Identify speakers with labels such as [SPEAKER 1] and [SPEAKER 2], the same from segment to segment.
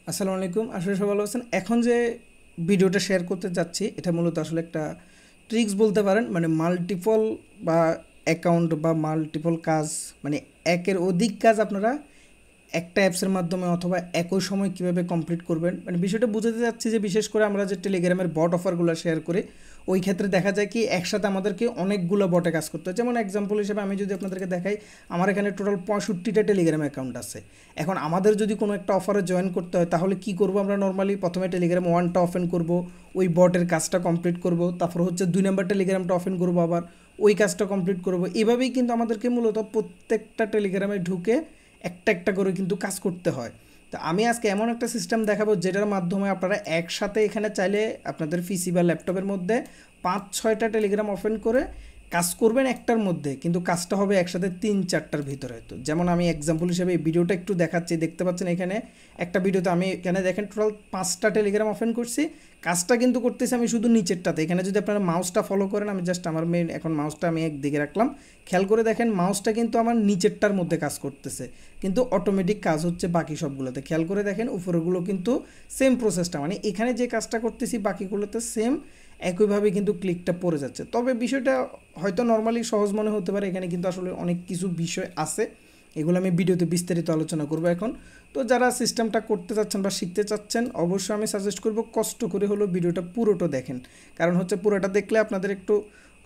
[SPEAKER 1] আসসালামু আলাইকুম। আসলে সবাই ভালো আছেন। এখন যে ভিডিওটা শেয়ার করতে যাচ্ছি এটা মূলত আসলে একটা ট্রিক্স বলতে পারেন, মানে মাল্টিপল বা অ্যাকাউন্ট বা মাল্টিপল কাজ, মানে একের অধিক কাজ আপনারা একটা অ্যাপসের মাধ্যমে অথবা একই সময় কিভাবে কমপ্লিট করবেন, মানে বিষয়টা বুঝাতে যাচ্ছি যে বিশেষ করে আমরা যে টেলিগ্রামের বট অফারগুলো শেয়ার করি ওই ক্ষেত্রে দেখা যায় কি একসাথে আমাদেরকে অনেকগুলো বটে কাজ করতে হয়। যেমন এক্সাম্পল হিসেবে আমি যদি আপনাদেরকে দেখাই, আমার এখানে টোটাল 65টা টেলিগ্রাম অ্যাকাউন্ট আছে। এখন আমাদের যদি কোনো একটা অফারে জয়েন করতে হয় তাহলে কি করব, আমরা নর্মালি প্রথমে টেলিগ্রাম ওয়ানটা ওপেন করব, ওই বটের কাজটা কমপ্লিট করব, তারপর হচ্ছে 2 নম্বর টেলিগ্রামটা ওপেন করব, আবার ওই কাজটা কমপ্লিট করব। এভাবেই কিন্তু আমাদেরকে মূলত প্রত্যেকটা টেলিগ্রামে ঢুকে একটা একটা করে কিন্তু কাজ করতে হয়। তো আমি আজকে এমন একটা সিস্টেম দেখাবো যেটার মাধ্যমে আপনারা একসাথে এখানে চাইলে আপনাদের পিসি বা ল্যাপটপের মধ্যে 5-6টা টেলিগ্রাম ওপেন করে কাজ করবেন একটার মধ্যে, কিন্তু কাজটা হবে একসাথে 3-4টার ভিতরে। তো যেমন আমি এক্সাম্পল হিসেবে এই ভিডিওটা একটু দেখাচ্ছি, দেখতে পাচ্ছেন এখানে একটা ভিডিওতে আমি এখানে দেখেন টোটাল 5টা টেলিগ্রাম ওপেন করছি। কাজটা কিন্তু করতেছি আমি শুধু নিচেরটাতে। এখানে যদি আপনারা মাউসটা ফলো করেন, আমি জাস্ট আমার মেইন এখন মাউসটা আমি একদিকে রাখলাম, খেয়াল করে দেখেন মাউসটা কিন্তু আমার নিচেরটার মধ্যে কাজ করতেছে, কিন্তু অটোমেটিক কাজ হচ্ছে বাকি সবগুলোতে। খেয়াল করে দেখেন উপরেগুলো কিন্তু সেম প্রসেসটা, মানে এখানে যে কাজটা করতেছি বাকিগুলোতে সেম একইভাবে কিন্তু ক্লিকটা পড়ে যাচ্ছে। তবে বিষয়টা হয়তো নর্মালি সহজ মনে হতে পারে, এখানে কিন্তু আসলে অনেক কিছু বিষয় আছে, এগুলো আমি ভিডিওতে বিস্তারিত আলোচনা করব এখন। তো যারা সিস্টেমটা করতে চাচ্ছেন বা শিখতে চাচ্ছেন অবশ্যই আমি সাজেস্ট করব কষ্ট করে হলো ভিডিওটা পুরোটা দেখেন, কারণ হচ্ছে পুরোটা দেখলে আপনাদের একটু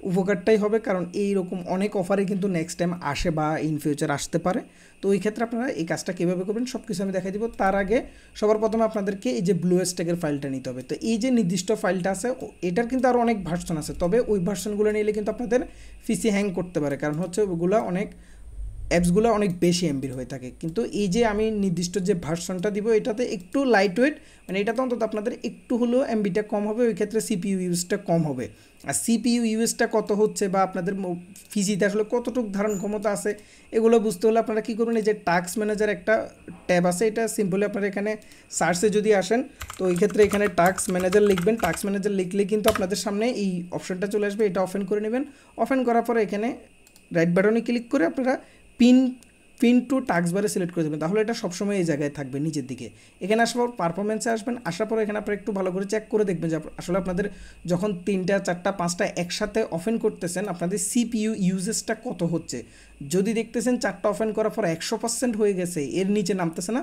[SPEAKER 1] উপকারটাই হবে, কারণ এই রকম অনেক অফারে কিন্তু নেক্সট টাইম আসে বা ইন ফিউচার আসতে পারে। তো ওই ক্ষেত্রে আপনারা এই কাজটা কীভাবে করবেন সব কিছু আমি দেখাই দিব। তার আগে সবার প্রথমে আপনাদেরকে এই যে ব্লু স্ট্যাকের ফাইলটা নিতে হবে। তো এই যে নির্দিষ্ট ফাইলটা আছে এটার কিন্তু আরও অনেক ভার্সন আছে, তবে ওই ভার্সনগুলো নিলে কিন্তু আপনাদের পিসি হ্যাং করতে পারে, কারণ হচ্ছে ওগুলো অনেক অ্যাপসগুলো অনেক বেশি এমবির হয়ে থাকে। কিন্তু এই যে আমি নির্দিষ্ট যে ভার্সনটা দিব এটাতে একটু লাইট ওয়েট, মানে এটাতে অন্তত আপনাদের একটু হলেও এমবিটা কম হবে, ওই ক্ষেত্রে সিপিইউ ইউজটা কম হবে। আর সিপিইউ ইউজটা কত হচ্ছে বা আপনাদের পিসিতে আসলে কতটুকু ধারণ ক্ষমতা আছে এগুলো বুঝতে হলে আপনারা কী করবেন, এই যে টাস্ক ম্যানেজার একটা ট্যাব আছে, এটা সিম্পলি আপনারা এখানে সার্চে যদি আসেন তো ওই ক্ষেত্রে এখানে টাস্ক ম্যানেজার লিখবেন। টাস্ক ম্যানেজার লিখলে কিন্তু আপনাদের সামনে এই অপশনটা চলে আসবে, এটা ওপেন করে নেবেন। ওপেন করার পরে এখানে রাইট বাটনে ক্লিক করে আপনারা পিন পিন টু টাস্ক বারে সিলেক্ট করে দেবেন, তাহলে এটা সবসময় এই জায়গায় থাকবে নিচের দিকে। এখানে আসার পর পারফরমেন্সে আসবেন, আসার পর এখানে আপনারা একটু ভালো করে চেক করে দেখবেন যে আসলে আপনাদের যখন 3টা 4টা 5টা একসাথে ওপেন করতেছেন আপনাদের সিপিইউ ইউজেসটা কত হচ্ছে। যদি দেখতেছেন 4টা ওপেন করার পর 100% হয়ে গেছে, এর নিচে নামতেছে না,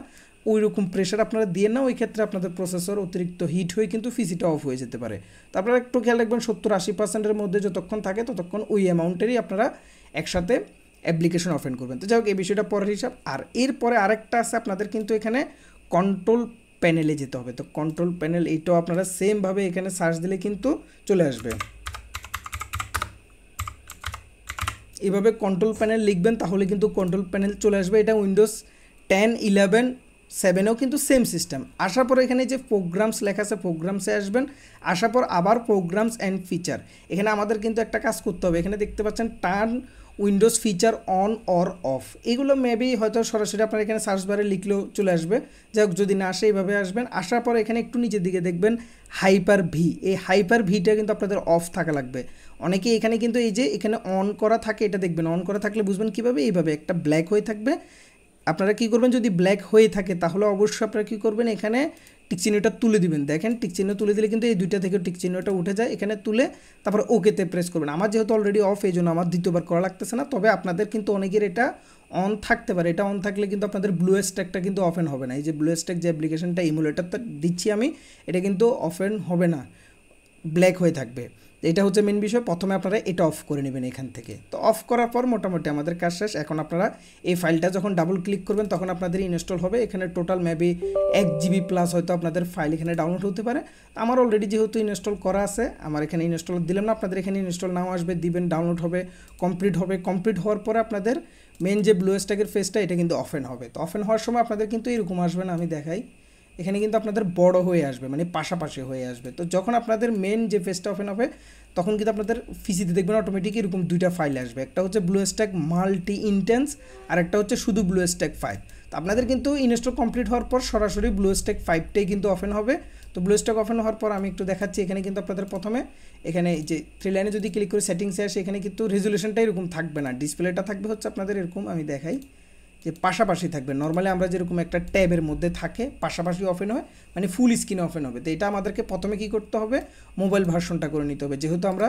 [SPEAKER 1] ওই রকম প্রেশার আপনারা দিয়ে না, ওই ক্ষেত্রে আপনাদের প্রসেসর অতিরিক্ত হিট হয়ে কিন্তু পিসিটা অফ হয়ে যেতে পারে। তো আপনারা একটু খেয়াল রাখবেন 70-80%-এর মধ্যে যতক্ষণ থাকে ততক্ষণ ওই অ্যামাউন্টেরই আপনারা একসাথে অ্যাপ্লিকেশন ওপেন করবেন। তো যাই হোক এই বিষয়টা পরের হিসাব। আর এরপরে আরেকটা আছে, আপনাদের কিন্তু এখানে কন্ট্রোল প্যানেলে যেতে হবে। তো কন্ট্রোল প্যানেল এইটাও আপনারা সেমভাবে এখানে সার্চ দিলে কিন্তু চলে আসবে। এভাবে কন্ট্রোল প্যানেল লিখবেন তাহলে কিন্তু কন্ট্রোল প্যানেল চলে আসবে। এটা উইন্ডোজ 10, 11, 7-এও কিন্তু সেম সিস্টেম। আসার পর এখানে যে প্রোগ্রামস লেখা আছে প্রোগ্রামসে আসবেন, আসার পর আবার প্রোগ্রামস অ্যান্ড ফিচার। এখানে আমাদের কিন্তু একটা কাজ করতে হবে, এখানে দেখতে পাচ্ছেন turn Windows feature on or of, এগুলো মেবি হয়তো সরাসরি আপনার এখানে সার্চ বারে লিখলেও চলে আসবে। যাই হোক যদি না আসে এইভাবে আসবেন, আসার পর এখানে একটু নিচের দিকে দেখবেন হাইপার ভি, এই হাইপার ভিটা কিন্তু আপনাদের অফ থাকা লাগবে। অনেকে এখানে কিন্তু এই যে এখানে অন করা থাকে, এটা দেখবেন অন করা থাকলে বুঝবেন কীভাবে, এইভাবে একটা ব্ল্যাক হয়ে থাকবে। আপনারা কী করবেন, যদি ব্ল্যাক হয়ে থাকে তাহলে অবশ্যই আপনারা কী করবেন, এখানে টিকচিহ্নটা তুলে দিবেন। দেখেন টিকচিহ্ন তুলে দিলে কিন্তু এই দুইটা থেকে টিকচিহ্নটা উঠে যায়, এখানে তুলে তারপর ওকেতে প্রেস করবেন। আমার যেহেতু অলরেডি অফ এই জন্য আমার দ্বিতীয়বার করা লাগতেছে না, তবে আপনাদের কিন্তু অনেকের এটা অন থাকতে পারে। এটা অন থাকলে কিন্তু আপনাদের ব্লু স্ট্যাকটা কিন্তু অফেন হবে না। এই যে ব্লু স্ট্যাক যে অ্যাপ্লিকেশনটা ইমুলেটারটা দিচ্ছি আমি, এটা কিন্তু অফেন হবে না, ব্ল্যাক হয়ে থাকবে। এটা হচ্ছে মেন বিষয়। প্রথমে আপনারা এটা অফ করে নেবেন এখান থেকে। তো অফ করার পর মোটামুটি আমাদের কাজ শেষ। এখন আপনারা এই ফাইলটা যখন ডাবল ক্লিক করবেন তখন আপনাদের ইনস্টল হবে। এখানে টোটাল মেবি 1 GB প্লাস হয়তো আপনাদের ফাইল এখানে ডাউনলোড হতে পারে। আমার অলরেডি যেহেতু ইনস্টল করা আছে আমার এখানে ইনস্টল দিলাম না, আপনাদের এখানে ইনস্টল নাও আসবে, দিবেন, ডাউনলোড হবে, কমপ্লিট হবে। কমপ্লিট হওয়ার পরে আপনাদের মেন যে ব্লু স্ট্যাকের ফেসটা এটা কিন্তু অফেন হবে। তো অফেন হওয়ার সময় আপনাদের কিন্তু এরকম আসবে না, আমি দেখাই, এখানে কিন্তু আপনাদের বড় হয়ে আসবে, মানে পাশাপাশি হয়ে আসবে। তো যখন আপনাদের মেন যে ফেসটা ওপেন হবে তখন কিন্তু আপনাদের পিসিতে দেখবেন অটোমেটিক এরকম দুইটা ফাইল আসবে, একটা হচ্ছে ব্লু স্ট্যাক মাল্টি ইন্টেন্স আর একটা হচ্ছে শুধু ব্লু স্ট্যাক 5। তো আপনাদের কিন্তু ইনস্টল কমপ্লিট হওয়ার পর সরাসরি ব্লু স্ট্যাক 5টাই কিন্তু ওপেন হবে। তো ব্লু স্ট্যাক ওপেন হওয়ার পর আমি একটু দেখাচ্ছি, এখানে কিন্তু আপনাদের প্রথমে এখানে যে 3 লাইনে যদি ক্লিক করে সেটিংসে আসে এখানে কিন্তু রেজুলেশনটা এরকম থাকবে না, ডিসপ্লেটা থাকবে হচ্ছে আপনাদের এরকম, আমি দেখাই, যে পাশাপাশি থাকবে। নর্মালি আমরা যেরকম একটা ট্যাবের মধ্যে থাকে পাশাপাশি ওপেন হয়, মানে ফুল স্ক্রিনে ওপেন হবে। তো এটা আমাদেরকে প্রথমে কী করতে হবে, মোবাইল ভার্সনটা করে নিতে হবে, যেহেতু আমরা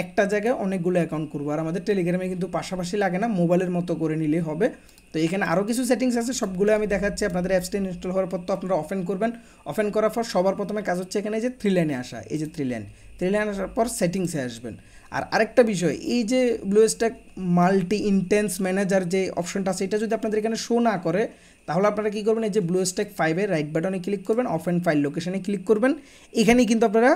[SPEAKER 1] একটা জায়গায় অনেকগুলো অ্যাকাউন্ট করবো। আর আমাদের টেলিগ্রামে কিন্তু পাশাপাশি লাগে না, মোবাইলের মতো করে নিলেই হবে। তো এখানে আরও কিছু সেটিংস আছে, সবগুলো আমি দেখাচ্ছি। আপনাদের অ্যাপসটা ইনস্টল হওয়ার পর তো আপনারা ওপেন করবেন। ওপেন করার পর সবার প্রথমে কাজ হচ্ছে এখানে যে 3 লাইনে আসা, এই যে 3 লাইন আসার পর সেটিংসে আসবেন। আর আরেকটা বিষয়, এই যে ব্লুস্ট্যাক মাল্টি ইন্টেন্স ম্যানেজার যে অপশনটা আছে, এটা যদি আপনাদের এখানে শো না করে তাহলে আপনারা কী করবেন, এই যে ব্লুস্ট্যাক 5-এর রাইট বাটনে ক্লিক করবেন, ওপেন ফাইল লোকেশনে ক্লিক করবেন। এখানেই কিন্তু আপনারা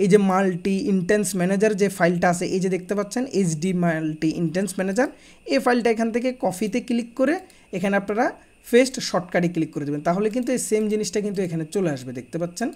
[SPEAKER 1] এই যে মাল্টি ইন্টেন্স ম্যানেজার যে ফাইলটা আছে, এই যে দেখতে পাচ্ছেন এইচডি মাল্টি ইন্টেন্স ম্যানেজার, এই ফাইলটা এখান থেকে কপিতে ক্লিক করে এখানে আপনারা পেস্ট শর্টকাটে ক্লিক করে দেবেন, তাহলে কিন্তু এই সেম জিনিসটা কিন্তু এখানে চলে আসবে, দেখতে পাচ্ছেন।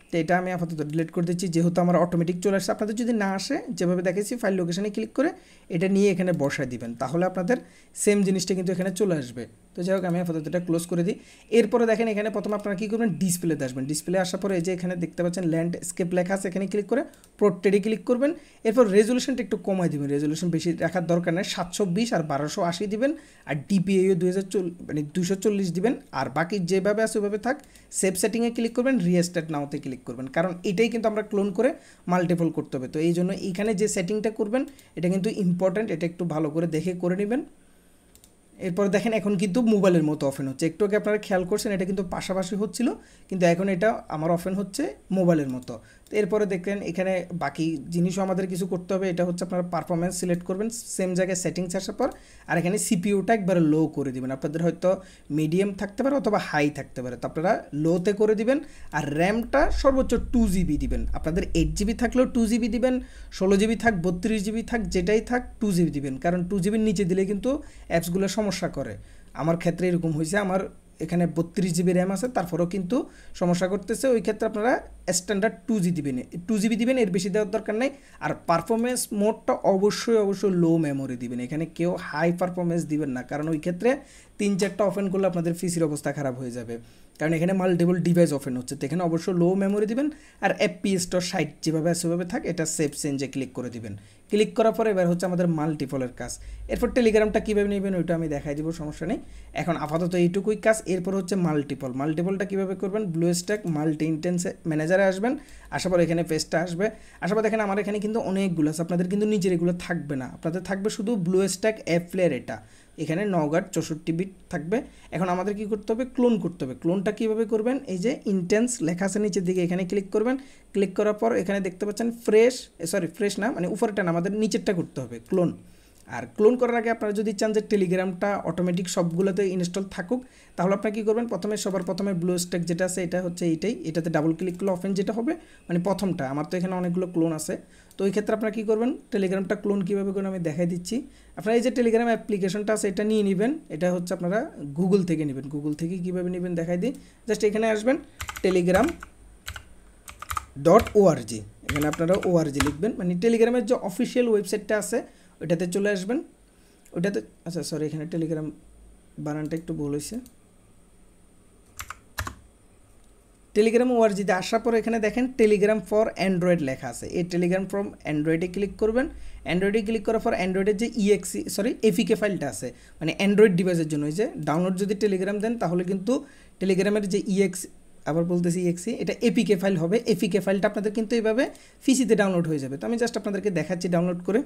[SPEAKER 1] তো এটা আমি আপাতত ডিলিট করে দিচ্ছি, যেহেতু আমার অটোমেটিক চলে আসছে। আপনাদের যদি না আসে, যেভাবে দেখেছি ফাইল লোকেশনে ক্লিক করে এটা নিয়ে এখানে বসায় দিবেন, তাহলে আপনাদের সেম জিনিসটা কিন্তু এখানে চলে আসবে। তো যাই হোক, আমি আপাতত এটা ক্লোজ করে দিই। এরপরে দেখেন এখানে প্রথমে আপনারা কী করবেন, ডিসপ্লেতে আসবেন। ডিসপ্লে আসার পরে এই যে এখানে দেখতে পাচ্ছেন ল্যান্ডস্কেপ লেখা আছে, এখানে ক্লিক করে পোর্ট্রেটে ক্লিক করবেন। এরপর রেজুলেশনটা একটু কমাই দিবেন, রেজুলেশন বেশি রাখার দরকার নেই, 720 আর 1280 দিবেন। আর ডিপিআইও 240 দিবেন। আর বাকি যেভাবে আছে ওইভাবে থাক। সেভ সেটিংয়ে ক্লিক করবেন, রিস্টার্ট নাওতে ক্লিক করবেন, কারণ এটাই কিন্তু আমরা ক্লোন করে মাল্টিপল করতে হবে। তো এই জন্য এইখানে যে সেটিংটা করবেন এটা কিন্তু ইম্পর্ট্যান্ট, এটা একটু ভালো করে দেখে করে নেবেন। এরপর দেখেন এখন কিন্তু মোবাইলের মতো ওপেন হচ্ছে, একটু আগে আপনারা খেয়াল করছেন এটা কিন্তু পাশাপাশি হচ্ছিল, কিন্তু এখন এটা আমার ওপেন হচ্ছে মোবাইলের মতো। তো এরপরে দেখেন এখানে বাকি জিনিসও আমাদের কিছু করতে হবে, এটা হচ্ছে আপনারা পারফরমেন্স সিলেক্ট করবেন সেম জায়গায় সেটিংস আসার পর। আর এখানে সিপিইউটা একবারে লো করে দিবেন, আপনাদের হয়তো মিডিয়াম থাকতে পারে অথবা হাই থাকতে পারে, তো আপনারা লোতে করে দিবেন। আর র্যামটা সর্বোচ্চ 2GB দিবেন, আপনাদের 8GB থাকলেও 2GB দিবেন, 16GB থাক 32GB থাক যেটাই থাক 2GB দিবেন, কারণ 2GBর নিচে দিলে কিন্তু অ্যাপসগুলো সমস্যা করে। আমার ক্ষেত্রে এরকম হয়েছে, আমার এখানে 32GB র্যাম আছে তারপরেও কিন্তু সমস্যা করতেছে। ওই ক্ষেত্রে আপনারা স্ট্যান্ডার্ড 2GB দিবেন, এর বেশি দেওয়ার দরকার নেই। আর পারফরমেন্স মোডটা অবশ্যই লো মেমোরি দিবেন, এখানে কেউ হাই পারফরমেন্স দিবেন না, কারণ ওই ক্ষেত্রে 3-4টা ওপেন করলে আপনাদের পিসির অবস্থা খারাপ হয়ে যাবে, কারণ এখানে মাল্টিপল ডিভাইস ওপেন হচ্ছে। তো এখানে অবশ্যই লো মেমোরি দিবেন। আর এফপিএসটা 60 যেভাবে আছে সেভাবে থাক, এটা সেভ চেঞ্জে ক্লিক করে দিবেন। ক্লিক করার পরে এবার হচ্ছে আমাদের মাল্টিপলের কাজ। এরপর টেলিগ্রামটা কীভাবে নেবেন ওইটা আমি দেখাই দিব, সমস্যা নেই। এখন আপাতত এইটুকুই কাজ। এরপর হচ্ছে মাল্টিপলটা কীভাবে করবেন, ব্লুস্ট্যাক মাল্টি ইন্টেন্স ম্যানেজারে আসবেন, আসার পর এখানে পেজটা আসবে। আসার পর দেখেন আমার এখানে কিন্তু অনেকগুলো আছে, আপনাদের কিন্তু নিজের এগুলো থাকবে না, আপনাদের থাকবে শুধু ব্লুস্ট্যাক অ্যাপ প্লেয়ার। এটা এখানে 9 64 বিট থাকবে। এখন আমাদের কি করতে হবে, ক্লোন করতে হবে। ক্লোনটা কীভাবে করবেন, এই যে ইন্টেন্স লেখা আছে নিচের দিকে, এখানে ক্লিক করবেন। ক্লিক করার পর এখানে দেখতে পাচ্ছেন ফ্রেশ না, মানে উপরেরটা না, আমাদের নিচেরটা করতে হবে ক্লোন। আর ক্লোন করার আগে আপনারা যদি চান যে টেলিগ্রামটা অটোমেটিক সবগুলোতে ইনস্টল থাকুক, তাহলে আপনারা কী করবেন, সবার প্রথমে ব্লুস্ট্যাক যেটা আছে এটা হচ্ছে এটাতে ডাবল ক্লিক করলে ওপেন যেটা হবে, মানে প্রথমটা। আমার তো এখানে অনেকগুলো ক্লোন আছে, তো ওই ক্ষেত্রে আপনারা কী করবেন, টেলিগ্রামটা ক্লোন কীভাবে করবেন আমি দেখাই দিচ্ছি। আপনারা এই যে টেলিগ্রাম অ্যাপ্লিকেশনটা আছে এটা নিয়ে নেবেন, এটা হচ্ছে আপনারা গুগল থেকে নেবেন। গুগল থেকে কীভাবে নেবেন দেখাই দিই, জাস্ট এখানে আসবেন telegram.org, এখানে আপনারা ORG লিখবেন, মানে টেলিগ্রামের যে অফিসিয়াল ওয়েবসাইটটা আছে ওইটাতে চলে আসবেন। ওইটাতে আচ্ছা সরি, এখানে টেলিগ্রাম বানানটা একটু ভুল হয়েছে। টেলিগ্রাম ORGতে আসার পর এখানে দেখেন টেলিগ্রাম ফর অ্যান্ড্রয়েড লেখা আছে, এই টেলিগ্রাম ফ্রম অ্যান্ড্রয়েডে ক্লিক করবেন। অ্যান্ড্রয়েডে ক্লিক করার পর অ্যান্ড্রয়েডের যে এপিকে ফাইলটা আছে, মানে অ্যান্ড্রয়েড ডিভাইসের জন্য, এই যে ডাউনলোড যদি টেলিগ্রাম দেন তাহলে কিন্তু টেলিগ্রামের যে এটা এপিকে ফাইল হবে। এপিকে ফাইলটা আপনাদের কিন্তু এইভাবে পিসিতে ডাউনলোড হয়ে যাবে। তো আমি জাস্ট আপনাদেরকে দেখাচ্ছি ডাউনলোড করে।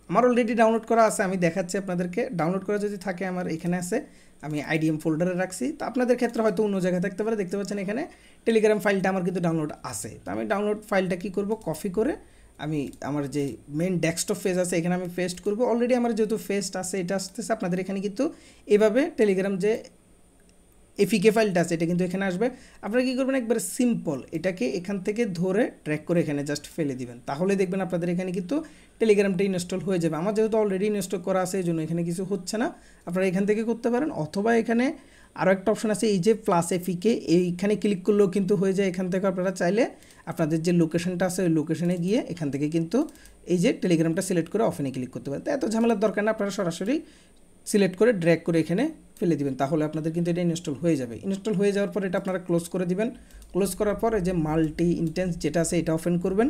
[SPEAKER 1] আমার অলরেডি ডাউনলোড করা আছে, আমি দেখাচ্ছি আপনাদেরকে। ডাউনলোড করা যদি থাকে আমার এখানে আছে, আমি আইডিএম ফোল্ডারে রাখছি। তো আপনাদের ক্ষেত্রে হয়তো অন্য জায়গায় থাকতে পারে, দেখতে পাচ্ছেন এখানে টেলিগ্রাম ফাইলটা আমার কিন্তু ডাউনলোড আছে। তো আমি ডাউনলোড ফাইলটা কী করব, কপি করে আমি আমার যে মেন ডেস্কটপ পেজ আছে এখানে আমি পেস্ট করব। অলরেডি আমার যেহেতু পেস্ট আছে এটা আসতেছে, আপনাদের এখানে কিন্তু এভাবে টেলিগ্রাম যে এপিকে ফাইলটা আছে এটা কিন্তু এখানে আসবে। আপনারা কী করবেন, একবারে সিম্পল এটাকে এখান থেকে ধরে ট্র্যাক করে এখানে জাস্ট ফেলে দিবেন, তাহলে দেখবেন আপনাদের এখানে কিন্তু টেলিগ্রামটা ইনস্টল হয়ে যাবে। আমার যেহেতু অলরেডি ইনস্টল করা আছে এই জন্য এখানে কিছু হচ্ছে না, আপনারা এখান থেকে করতে পারেন। অথবা এখানে আরও একটা অপশন আছে, এই যে প্লাস এপিকে, এইখানে ক্লিক করলেও কিন্তু হয়ে যায়। এখান থেকে আপনারা চাইলে আপনাদের যে লোকেশনটা আছে ওই লোকেশনে গিয়ে এখান থেকে কিন্তু এই যে টেলিগ্রামটা সিলেক্ট করে অফেনে ক্লিক করতে পারেন। তো এত ঝামেলার দরকার না, আপনারা সরাসরি সিলেক্ট করে ড্র্যাগ করে এখানে ফেলে দিবেন, তাহলে আপনাদের কিন্তু এটা ইনস্টল হয়ে যাবে। ইনস্টল হয়ে যাওয়ার পর এটা আপনারা ক্লোজ করে দিবেন। ক্লোজ করার পর এই যে মাল্টি ইন্টেন্স যেটা আছে এটা ওপেন করবেন।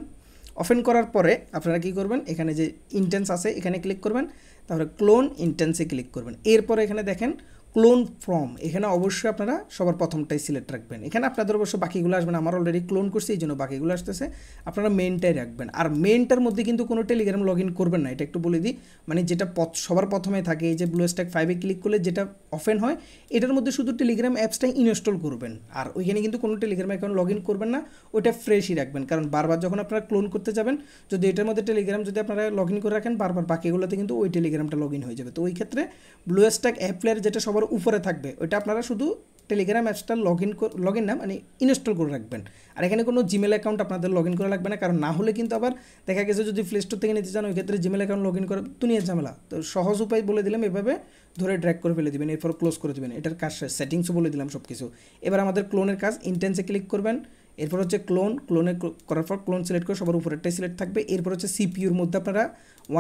[SPEAKER 1] ওপেন করার পরে আপনারা কী করবেন, এখানে যে ইন্টেন্স আছে এখানে ক্লিক করবেন, তারপরে ক্লোন ইন্টেন্সে ক্লিক করবেন। এরপরে এখানে দেখেন ক্লোন ফ্রম, এখানে অবশ্যই আপনারা সবার প্রথমটাই সিলেক্ট রাখবেন। এখানে আপনাদের অবশ্য বাকিগুলো আসবে না, আমার অলরেডি ক্লোন করছি এই জন্য বাকিগুলো আসতেছে। আপনারা মেনটাই রাখবেন। আর মেনটার মধ্যে কিন্তু কোনো টেলিগ্রাম লগ ইন করবেন না, এটা একটু বলে দিই। মানে যেটা সবার প্রথমে থাকে, এই যে ব্লুস্ট্যাক 5-এ ক্লিক করলে যেটা ওপেন হয়, এটার মধ্যে শুধু টেলিগ্রাম অ্যাপসটা ইনস্টল করবেন। আর ওইখানে কিন্তু কোনো টেলিগ্রাম অ্যাকাউন্ট লগ ইন করবেন না, ওইটা ফ্রেশই রাখবেন। কারণ বারবার যখন আপনারা ক্লোন করতে যাবেন, যদি এটার মধ্যে টেলিগ্রাম যদি আপনারা লগ ইন করে রাখেন, বারবার বাকিগুলোতে কিন্তু ওই টেলিগ্রামটা লগ ইন হয়ে যাবে। তো ওই ক্ষেত্রে ব্লুস্ট্যাক অ্যাপ প্লেয়ার যেটা সবার উপরে থাকবে, ওইটা আপনারা শুধু টেলিগ্রাম অ্যাপসটা লগ ইন না মানে ইনস্টল করে রাখবেন। আর এখানে কোনো জিমেল অ্যাকাউন্ট আপনাদের লগ ইন করা লাগবে না, কারণ না হলে কিন্তু আবার দেখা গেছে যদি প্লে স্টোর থেকে নিতে চান, ওই ক্ষেত্রে জিমেল অ্যাকাউন্ট লগ ইন করে দুনিয়ার ঝামেলা। তো সহজ উপায় বলে দিলাম, এভাবে ধরে ড্র্যাগ করে ফেলে দিবেন, এরপর ক্লোজ করে দেবেন। এটার কাজ সেটিংসও বলে দিলাম সব কিছু। এবার আমাদের ক্লোনের কাজ, ইন্টেন্সে ক্লিক করবেন, এরপর হচ্ছে ক্লোনে করার পর ক্লোন সিলেক্ট করে সবার উপরেরটাই সিলেক্ট থাকবে। এরপর হচ্ছে সিপিইউর মধ্যে আপনারা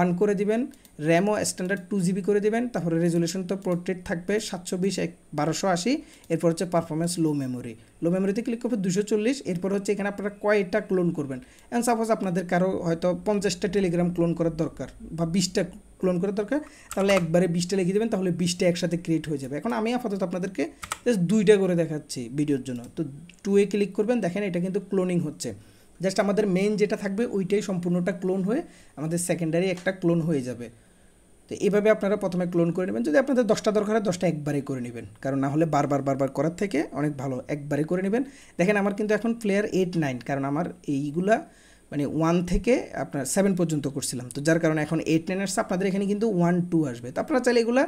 [SPEAKER 1] 1 করে দিবেন, র্যামও স্ট্যান্ডার্ড 2GB করে দেবেন। তারপরে রেজুলেশন তো পোর্ট্রেট থাকবে 720x1280। এরপর হচ্ছে পারফরমেন্স লো মেমোরিতে ক্লিক করবে 240। এরপর হচ্ছে এখানে আপনারা কয়টা ক্লোন করবেন। এখন সাপোজ আপনাদের কারো হয়তো 50টা টেলিগ্রাম ক্লোন করার দরকার বা 20টা ক্লোন করার দরকার, তাহলে একবারে 20টা লিখে দেবেন, তাহলে 20টা একসাথে ক্রিয়েট হয়ে যাবে। এখন আমি আপাতত আপনাদেরকে জাস্ট 2টা করে দেখাচ্ছি ভিডিওর জন্য। তো 2-এ ক্লিক করবেন, দেখেন এটা কিন্তু ক্লোনিং হচ্ছে। জাস্ট আমাদের মেইন যেটা থাকবে ওইটাই সম্পূর্ণটা ক্লোন হয়ে আমাদের সেকেন্ডারি একটা ক্লোন হয়ে যাবে। তো এইভাবে আপনারা প্রথমে ক্লোন করে নেবেন। যদি আপনাদের 10টা দরকার হয় 10টা একবারে করে নেবেন, কারণ না হলে বারবার করার থেকে অনেক ভালো একবারে করে নেবেন। দেখেন আমার কিন্তু এখন প্লেয়ার 8-9, কারণ আমার এইগুলা মানে 1 থেকে আপনার 7 পর্যন্ত করছিলাম, তো যার কারণে এখন 8-9 আসছে। আপনাদের এখানে কিন্তু 1-2 আসবে। তো আপনারা চাইলে এগুলো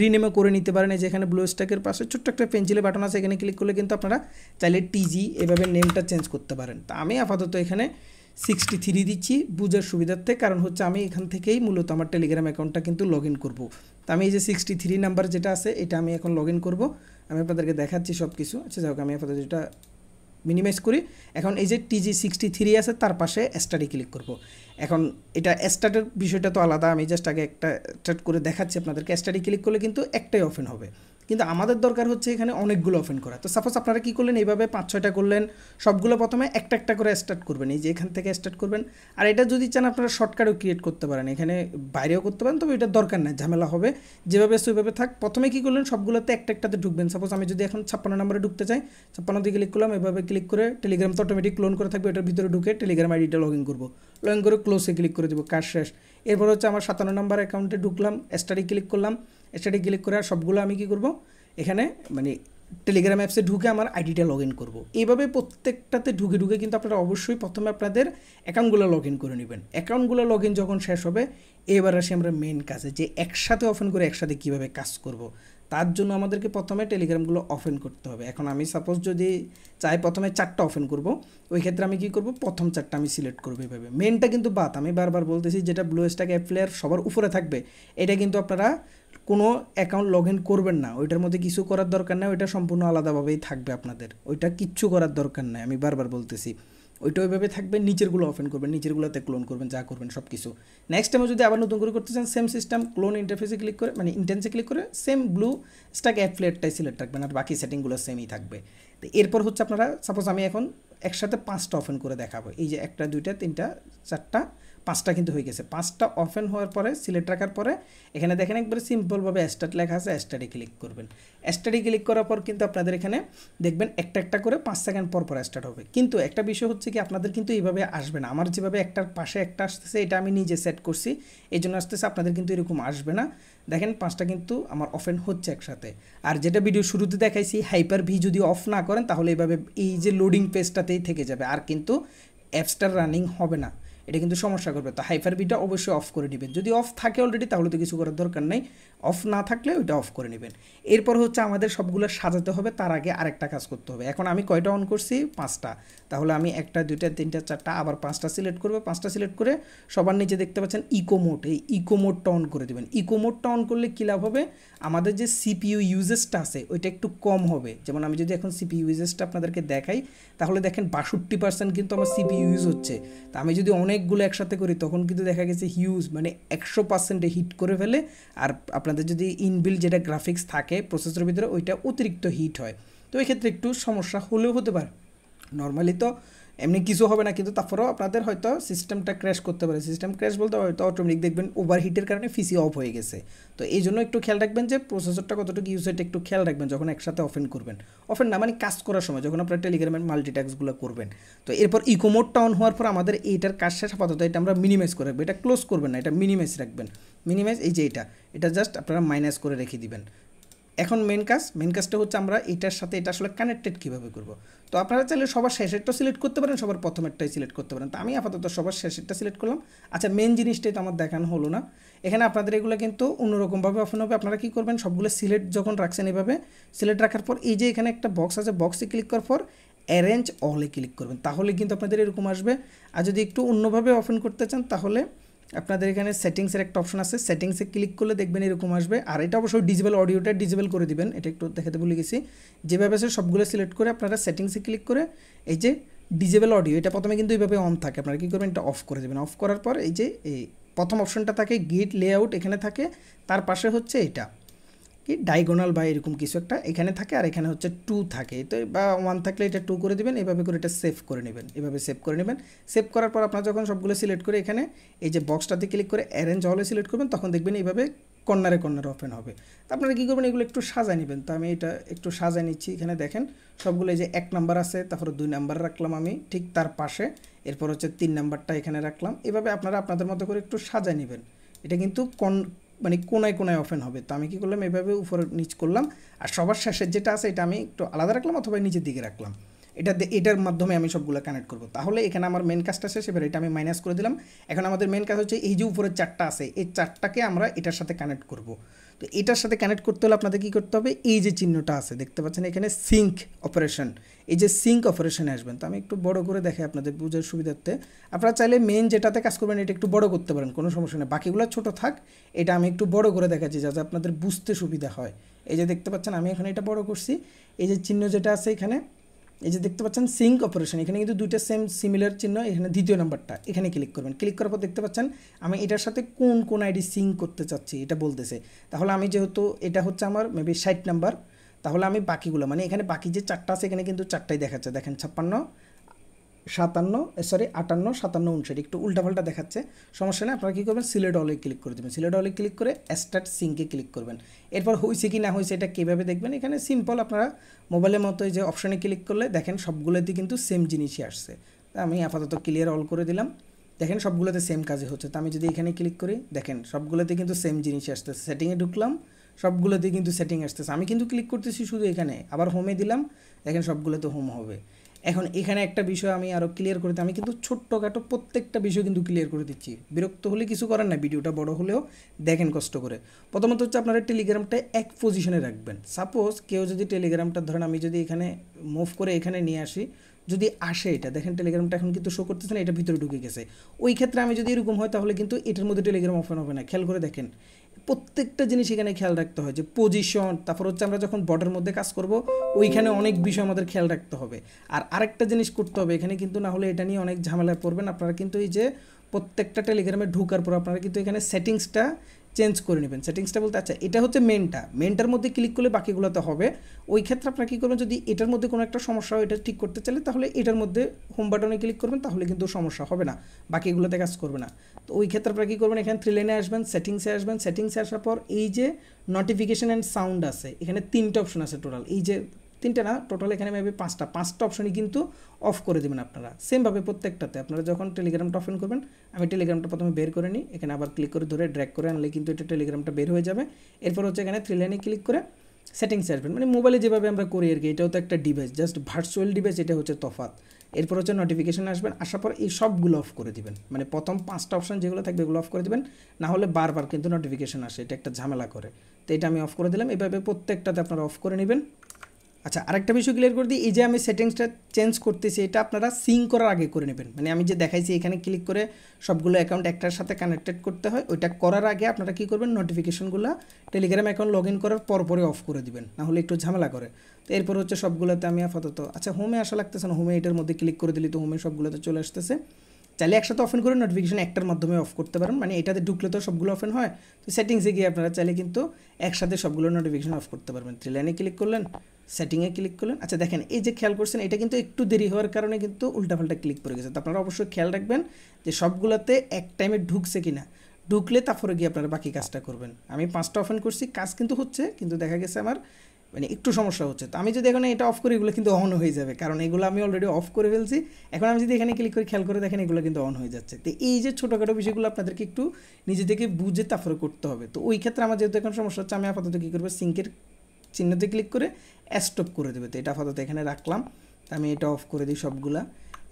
[SPEAKER 1] রিনেমও করে নিতে পারেন। এই যে এখানে ব্লুস্ট্যাকের পাশে ছোট্ট একটা পেন্সিলের বাটন আছে, এখানে ক্লিক করলে কিন্তু আপনারা চাইলে টিজি এভাবে নেমটা চেঞ্জ করতে পারেন। তো আমি আপাতত এখানে 63 দিচ্ছি বুঝার সুবিধার্থে, কারণ হচ্ছে আমি এখান থেকেই মূলত আমার টেলিগ্রাম অ্যাকাউন্টটা কিন্তু লগ ইন করবো। তো আমি এই যে 63 নাম্বার যেটা আছে এটা আমি এখন লগ ইন করবো, আমি আপনাদেরকে দেখাচ্ছি সব কিছু। আচ্ছা যাই হোক, আমি আপাতত যেটা মিনিমাইজ করি। এখন এই যে TG63 আছে তার পাশে স্টাডি ক্লিক করব। এখন এটা স্টার্টের বিষয়টা তো আলাদা, আমি জাস্ট আগে একটা স্টার্ট করে দেখাচ্ছি আপনাদেরকে। স্টাডি ক্লিক করলে কিন্তু একটাই ওপেন হবে, কিন্তু আমাদের দরকার হচ্ছে এখানে অনেকগুলো ওপেন করা। তো সাপোজ আপনারা কী করলেন, এইভাবে 5-6টা করলেন, সবগুলো প্রথমে একটা একটা করে স্টার্ট করবেন, এই যে এখান থেকে স্টার্ট করবেন। আর এটা যদি চান আপনারা শর্টকাটও ক্রিয়েট করতে পারেন, এখানে বাইরেও করতে পারেন, তবে এটা দরকার নেই, ঝামেলা হবে। যেভাবে সেভাবে থাক, প্রথমে কী করলেন সবগুলোতে একটা একটাতে ঢুকবেন। সাপোজ আমি যদি এখন 56 নম্বরে ঢুকতে চাই, 56তে ক্লিক করলাম, এভাবে ক্লিক করে টেলিগ্রাম তো অটোমেটিক ক্লোন করে থাকবে, এটার ভিতরে ঢুকে টেলিগ্রাম আইডিটা লগ ইন করবো, লগ ইন করে ক্লোজে ক্লিক করে দেবো, কাজ শেষ। এরপর হচ্ছে আমার 57 নম্বর অ্যাকাউন্টে ঢুকলাম, স্টাডি ক্লিক করলাম, স্টাডি ক্লিক করে আর সবগুলো আমি কী করবো এখানে মানে টেলিগ্রাম অ্যাপসে ঢুকে আমার আইডিটা লগ ইন করবো। এইভাবে প্রত্যেকটাতে ঢুকে কিন্তু আপনারা অবশ্যই প্রথমে আপনাদের অ্যাকাউন্টগুলো লগ ইন করে নেবেন। অ্যাকাউন্টগুলো লগ ইন যখন শেষ হবে, এবার আসি আমরা মেন কাজে, যে একসাথে ওপেন করে একসাথে কীভাবে কাজ করব। তার জন্য আমাদেরকে প্রথমে টেলিগ্রামগুলো ওপেন করতে হবে। এখন আমি সাপোজ যদি চাই প্রথমে 4টা ওপেন করব, ওই ক্ষেত্রে আমি কী করব, প্রথম 4টা আমি সিলেক্ট করবো এভাবে। মেনটা কিন্তু বাদ, আমি বারবার বলতেছি যেটা ব্লুস্ট্যাক অ্যাপ প্লেয়ার সবার উপরে থাকবে, এটা কিন্তু আপনারা কোনো অ্যাকাউন্ট লগ ইন করবেন না, ওইটার মধ্যে কিছু করার দরকার নেই, ওইটা সম্পূর্ণ আলাদাভাবেই থাকবে আপনাদের, ওইটা কিচ্ছু করার দরকার নেই, আমি বারবার বলতেছি। ওইটা ওইভাবে থাকবে, নিচেরগুলো ওপেন করবেন, নিচেরগুলোতে ক্লোন করবেন, যা করবেন সব কিছু। নেক্সট টাইমে যদি আবার নতুন করে করতে চান, সেম সিস্টেম, ক্লোন ইন্টারফেসে ক্লিক করে মানে ইন্টেন্সে ক্লিক করে সেম ব্লুস্ট্যাক অ্যাপ প্লেয়ারটাই সিলেক্ট রাখবেন, আর বাকি সেটিংগুলো সেমই থাকবে। তো এরপর হচ্ছে আপনারা সাপোজ আমি এখন একসাথে 5টা ওপেন করে দেখাবো, এই যে 1টা 2টা 3টা 4টা 5টা কিন্তু হয়ে গেছে। 5টা ওপেন হওয়ার পরে সিলেক্ট রাখার পরে এখানে দেখেন একবারে সিম্পলভাবে স্টার্ট লেখা আছে, স্টাডি ক্লিক করবেন। স্টাডি ক্লিক করার পর কিন্তু আপনাদের এখানে দেখবেন একটা একটা করে 5 সেকেন্ড পর স্টার্ট হবে। কিন্তু একটা বিষয় হচ্ছে কি, আপনাদের কিন্তু এইভাবে আসবে না, আমার যেভাবে একটার পাশে একটা আসতেছে এটা আমি নিজে সেট করছি, এই জন্য আসতেছে, আপনাদের কিন্তু এরকম আসবে না। দেখেন 5টা কিন্তু আমার ওপেন হচ্ছে একসাথে। আর যেটা ভিডিও শুরুতে দেখাইছি, হাইপার ভি যদি অফ না করেন তাহলে এইভাবে এই যে লোডিং পেজটাতেই থেকে যাবে, আর কিন্তু অ্যাপসটার রানিং হবে না, এটা কিন্তু সমস্যা করবে। তো হাইপার ভিটা অবশ্যই অফ করে নেবেন, যদি অফ থাকে অলরেডি তাহলে তো কিছু করার দরকার নেই, অফ না থাকলে ওইটা অফ করে নেবেন। এরপর হচ্ছে আমাদের সবগুলো সাজাতে হবে, তার আগে আরেকটা কাজ করতে হবে। এখন আমি কয়টা অন করছি, 5টা, তাহলে আমি 1টা 2টা 3টা 4টা আবার 5টা সিলেক্ট করবো। 5টা সিলেক্ট করে সবার নিচে দেখতে পাচ্ছেন ইকো মোড, এই ইকো মোডটা অন করে দেবেন। ইকো মোডটা অন করলে কী লাভ হবে, আমাদের যে সিপিইউ ইউজেসটা আছে ওইটা একটু কম হবে। যেমন আমি যদি এখন সিপিইউ ইউজেসটা আপনাদেরকে দেখাই, তাহলে দেখেন 62% কিন্তু আমার সিপিইউ ইউজ হচ্ছে। তা আমি যদি অনেকগুলো একসাথে করি তখন কিন্তু দেখা গেছে হিউজ মানে 100%-এ হিট করে ফেলে। আর আপনাদের যদি ইনবিল্ড যেটা গ্রাফিক্স থাকে প্রসেসরের ভিতরে ওইটা অতিরিক্ত হিট হয়, তো এই ক্ষেত্রে একটু সমস্যা হলেও হতে পারে। নর্মালি তো এমনি কিছু হবে না, কিন্তু তারপরেও আপনাদের হয়তো সিস্টেমটা ক্র্যাশ করতে পারে। সিস্টেম ক্র্যাশ বলতে হয়তো অটোমেটিক দেখবেন ওভারহিটের কারণে পিসি অফ হয়ে গেছে। তো এই জন্য একটু খেয়াল রাখবেন যে প্রসেসরটা কতটুকু ইউজ হচ্ছে, একটু খেয়াল রাখবেন যখন একসাথে ওপেন করবেন। ওপেন না মানে কাজ করার সময় যখন আপনার টেলিগ্রামের মাল্টিটাস্কগুলো করবেন। তো এরপর ইকো মোডটা অন হওয়ার পর আমাদের এইটার কাজ শেষ, আপাতত এটা আমরা মিনিমাইজ করে রাখবো, এটা ক্লোজ করবেন না, এটা মিনিমাইজ রাখবেন। মিনিমাইজ এই যে এটা জাস্ট আপনারা মাইনাস করে রেখে দিবেন। এখন মেন কাজটা হচ্ছে আমরা এটার সাথে এটা আসলে কানেক্টেড কীভাবে করব। তো আপনারা চাইলে সবার শেষেরটা সিলেক্ট করতে পারেন, সবার প্রথমেরটাই সিলেক্ট করতে পারেন। তো আমি আপাতত সবার শেষেরটা সিলেক্ট করলাম। আচ্ছা, মেন জিনিসটাই তো আমার দেখানো হলো না। এখানে আপনাদের এগুলো কিন্তু অন্যরকমভাবে ওপেন হবে। আপনারা কী করবেন, সবগুলো সিলেক্ট যখন রাখছেন এভাবে সিলেক্ট রাখার পর এই যে এখানে একটা বক্স আছে, বক্সে ক্লিক করার পর অ্যারেঞ্জ অলে ক্লিক করবেন, তাহলে কিন্তু আপনাদের এরকম আসবে। আর যদি একটু অন্যভাবে ওপেন করতে চান তাহলে আপনাদের এখানে সেটিংসের একটা অপশন আছে, সেটিংসে ক্লিক করলে দেখবেন এরকম আসবে। আর এটা অবশ্যই ডিজেবল, অডিওটা ডিজেবল করে দিবেন, এটা একটু দেখাতে ভুলে গেছি। যেভাবে আছে সবগুলো সিলেক্ট করে আপনারা সেটিংসে ক্লিক করে এই যে ডিজেবল অডিও, এটা প্রথমে কিন্তু এইভাবে অন থাকে, আপনারা কী করবেন এটা অফ করে দেবেন। অফ করার পর এই যে এই প্রথম অপশনটা থাকে গিট লেআউট, এখানে থাকে, তার পাশে হচ্ছে এটা কি ডায়াগোনাল বা এরকম কিছু একটা এখানে থাকে, আর এখানে হচ্ছে 2 থাকে, তো বা 1 থাকলে এটা 2 করে দেবেন। এভাবে করে এটা সেভ করে নেবেন, এভাবে সেভ করে নেবেন। সেভ করার পর আপনারা যখন সবগুলো সিলেক্ট করে এখানে এই যে বক্সটাতে ক্লিক করে অ্যারেঞ্জ অলে সিলেক্ট করবেন, তখন দেখবেন এইভাবে কর্নারে ওপেন হবে। তো আপনারা কী করবেন, এগুলো একটু সাজায় নেবেন। তো আমি এটা একটু সাজায় নিচ্ছি। এখানে দেখেন সবগুলো এই যে 1 নাম্বার আছে, তারপরে 2 নাম্বার রাখলাম আমি ঠিক তার পাশে, এরপর হচ্ছে 3 নাম্বারটা এখানে রাখলাম। এভাবে আপনারা আপনাদের মতো করে একটু সাজায় নেবেন। এটা কিন্তু মানে কোনায় ওপেন হবে। তো আমি কী করলাম, এভাবে উপর নিচ করলাম। আর সবার শেষের যেটা আছে এটা আমি একটু আলাদা রাখলাম অথবা নিচের দিকে রাখলাম। এটার মাধ্যমে আমি সবগুলো কানেক্ট করব। তাহলে এখানে আমার মেন কাজটা শেষ, এবার এটা আমি মাইনাস করে দিলাম। এখন আমাদের মেন কাজ হচ্ছে এই যে উপরের 4টা আছে, এই 4টাকে আমরা এটার সাথে কানেক্ট করব। তো এটার সাথে কানেক্ট করতে হলে আপনাদের কী করতে হবে, এই যে চিহ্নটা আছে দেখতে পাচ্ছেন এখানে সিঙ্ক অপারেশন, এই যে সিঙ্ক অপারেশনে আসবেন। তো আমি একটু বড় করে দেখাই আপনাদের বোঝার সুবিধার্থে। আপনারা চাইলে মেন যেটাতে কাজ করবেন এটা একটু বড় করতে পারেন, কোনো সমস্যা নেই, বাকিগুলো ছোট থাক। এটা আমি একটু বড় করে দেখাচ্ছি যাতে আপনাদের বুঝতে সুবিধা হয়। এই যে দেখতে পাচ্ছেন আমি এখানে এটা বড় করছি। এই যে চিহ্ন যেটা আছে এখানে, এই যে দেখতে পাচ্ছেন সিঙ্ক অপারেশন, এখানে কিন্তু দুইটা সিমিলার চিহ্ন। এখানে দ্বিতীয় নাম্বারটা এখানে ক্লিক করবেন। ক্লিক করার পর দেখতে পাচ্ছেন আমি এটার সাথে কোন আইডি সিঙ্ক করতে চাচ্ছি এটা বলতেছে। তাহলে আমি যেহেতু এটা হচ্ছে আমার মেবি 60 নাম্বার, তাহলে আমি বাকিগুলো মানে এখানে বাকি যে 4টা আছে এখানে কিন্তু 4টাই দেখাচ্ছে। দেখেন 56, 58, 59, একটু উল্টাপাল্টা দেখাচ্ছে, সমস্যা নেই। আপনারা কী করবেন, সিলেক্ট অলে ক্লিক করে দেবেন। সিলেক্ট অলে ক্লিক করে স্টার্ট সিঙ্কে ক্লিক করবেন। এরপর হয়েছে কি না হয়েছে এটা কীভাবে দেখবেন, এখানে সিম্পল আপনারা মোবাইলের মতো যে অপশানে ক্লিক করলে দেখেন সবগুলোতে কিন্তু সেম জিনিসই আসছে। তা আমি আপাতত ক্লিয়ার অল করে দিলাম। দেখেন সবগুলোতে সেম কাজই হচ্ছে। তো আমি যদি এখানে ক্লিক করি দেখেন সবগুলোতে কিন্তু সেম জিনিসই আসতেছে। সেটিংয়ে ঢুকলাম, সবগুলোতে কিন্তু সেটিং আসতেছে। আমি কিন্তু ক্লিক করতেছি শুধু এখানে, আবার হোমে দিলাম, দেখেন সবগুলোতে হোম হবে। এখন এখানে একটা বিষয় আমি আরও ক্লিয়ার করে দিই, আমি কিন্তু ছোট্টখাটো প্রত্যেকটা বিষয় কিন্তু ক্লিয়ার করে দিচ্ছি। বিরক্ত হলে কিছু করার না, ভিডিওটা বড় হলেও দেখেন কষ্ট করে। প্রথমত হচ্ছে আপনারা টেলিগ্রামটা এক পজিশনে রাখবেন। সাপোজ কেউ যদি টেলিগ্রামটা ধরেন আমি যদি এখানে মুভ করে এখানে নিয়ে আসি, যদি আসে এটা দেখেন টেলিগ্রামটা এখন কিন্তু শো করতেছে না, এটা ভিতরে ঢুকে গেছে। ওই ক্ষেত্রে আমি যদি এরকম হয় তাহলে কিন্তু এটার মধ্যে টেলিগ্রাম ওপেন হবে না। খেয়াল করে দেখেন প্রত্যেকটা জিনিস এখানে খেয়াল রাখতে হয়, যে পজিশন, তারপর হচ্ছে আমরা যখন বর্ডের মধ্যে কাজ করব ওইখানে অনেক বিষয় আমাদের খেয়াল রাখতে হবে। আর আরেকটা জিনিস করতে হবে এখানে কিন্তু, না হলে এটা নিয়ে অনেক ঝামেলায় পড়বেন আপনারা। কিন্তু এই যে প্রত্যেকটা টেলিগ্রামে ঢোকার পর আপনারা কিন্তু এখানে সেটিংসটা চেঞ্জ করে নেবেন। সেটিংসটা বলতে আচ্ছা এটা হচ্ছে মেনটার মধ্যে ক্লিক করলে বাকিগুলোতে হবে। ওই ক্ষেত্রে আপনারা কী করবেন, যদি এটার মধ্যে কোনো একটা সমস্যা হয় এটা ঠিক করতে চাইলে তাহলে এটার মধ্যে হোম বাটনে ক্লিক করবেন, তাহলে কিন্তু সমস্যা হবে না, বাকিগুলোতে কাজ করবে না। তো ওই ক্ষেত্রে আপনারা কী করবেন, এখানে 3 লাইনে আসবেন, সেটিংসে আসবেন। সেটিংসে আসার পর এই যে নোটিফিকেশান অ্যান্ড সাউন্ড আছে, এখানে 3টা অপশন আছে টোটাল। এই যে 3টা না, টোটাল এখানে মেবি 5টা অপশনই কিন্তু অফ করে দেবেন আপনারা। সেমভাবে প্রত্যেকটাতে আপনারা যখন টেলিগ্রামটা ওপেন করবেন, আমি টেলিগ্রামটা প্রথমে বের করে নিই, এখানে আবার ক্লিক করে ধরে ড্র্যাগ করে আনলে কিন্তু এটা টেলিগ্রামটা বের হয়ে যাবে। এরপর হচ্ছে এখানে 3 লাইনে ক্লিক করে সেটিংসে আসবেন, মানে মোবাইলে যেভাবে আমরা করি আর কি, এটাও তো একটা ডিভাইস, জাস্ট ভার্চুয়াল ডিভাইস, এটা হচ্ছে তফাৎ। এরপর হচ্ছে নোটিফিকেশান আসবেন, আসার পর এই সবগুলো অফ করে দিবেন, মানে প্রথম 5টা অপশন যেগুলো থাকবে এগুলো অফ করে দিবেন, না হলে বারবার কিন্তু নোটিফিকেশান আসে, এটা একটা ঝামেলা করে। তো এটা আমি অফ করে দিলাম, এভাবে প্রত্যেকটাতে আপনারা অফ করে নেবেন। আচ্ছা আরেকটা বিষয় ক্লিয়ার করে দিই, এই যে আমি সেটিংসটা চেঞ্জ করতেছি এটা আপনারা সিঙ্ক করার আগে করে নেবেন। মানে আমি যে দেখাইছি এখানে ক্লিক করে সবগুলো অ্যাকাউন্ট একটার সাথে কানেক্টেড করতে হয়, ওইটা করার আগে আপনারা কী করবেন, নোটিফিকেশনগুলো টেলিগ্রাম অ্যাকাউন্ট লগ ইন করার পরপরে অফ করে দিবেন, না হলে একটু ঝামেলা করে। তো এরপর হচ্ছে সবগুলোতে আমি আপাতত, আচ্ছা হোমে আসা লাগতেছে না, হোমে এটার মধ্যে ক্লিক করে দিলি তো হোমে সবগুলোতে চলে আসতেছে। চাইলে একসাথে ওপেন করে নোটিফিকেশন একটার মাধ্যমে অফ করতে পারেন, মানে এটাতে ঢুকলে তো সবগুলো ওপেন হয়। তো সেটিংসে গিয়ে আপনারা চাইলে কিন্তু একসাথে সবগুলো নোটিফিকেশন অফ করতে পারবেন। থ্রি লাইনে ক্লিক করলেন, সেটিংয়ে ক্লিক করলেন। আচ্ছা দেখেন এই যে খেয়াল করছেন এটা কিন্তু একটু দেরি হওয়ার কারণে কিন্তু উল্টাপাল্টা ক্লিক করে গেছে। তো আপনারা অবশ্যই খেয়াল রাখবেন যে সবগুলোতে এক টাইমে ঢুকছে কিনা, ঢুকলে তারপরে গিয়ে আপনারা বাকি কাজটা করবেন। আমি 5টা ওপেন করছি, কাজ কিন্তু হচ্ছে, কিন্তু দেখা গেছে আমার মানে একটু সমস্যা হচ্ছে। তো আমি যদি এখানে এটা অফ করি এগুলো কিন্তু অন হয়ে যাবে, কারণ এগুলো আমি অলরেডি অফ করে ফেলছি। এখন আমি যদি এখানে ক্লিক করে খেয়াল করে দেখেন এগুলো কিন্তু অন হয়ে যাচ্ছে। তো এই যে ছোটোখাটো বিষয়গুলো আপনাদেরকে একটু নিজে থেকে বুঝে তারপরে করতে হবে। তো ওই ক্ষেত্রে আমার যেহেতু এখন সমস্যা হচ্ছে, আমি আপাতত কী করবো, সিঙ্কের চিহ্নতে ক্লিক করে স্টপ করে দেবে। তো এটা আপাতত এখানে রাখলাম। আমি এটা অফ করে দিই সবগুলা।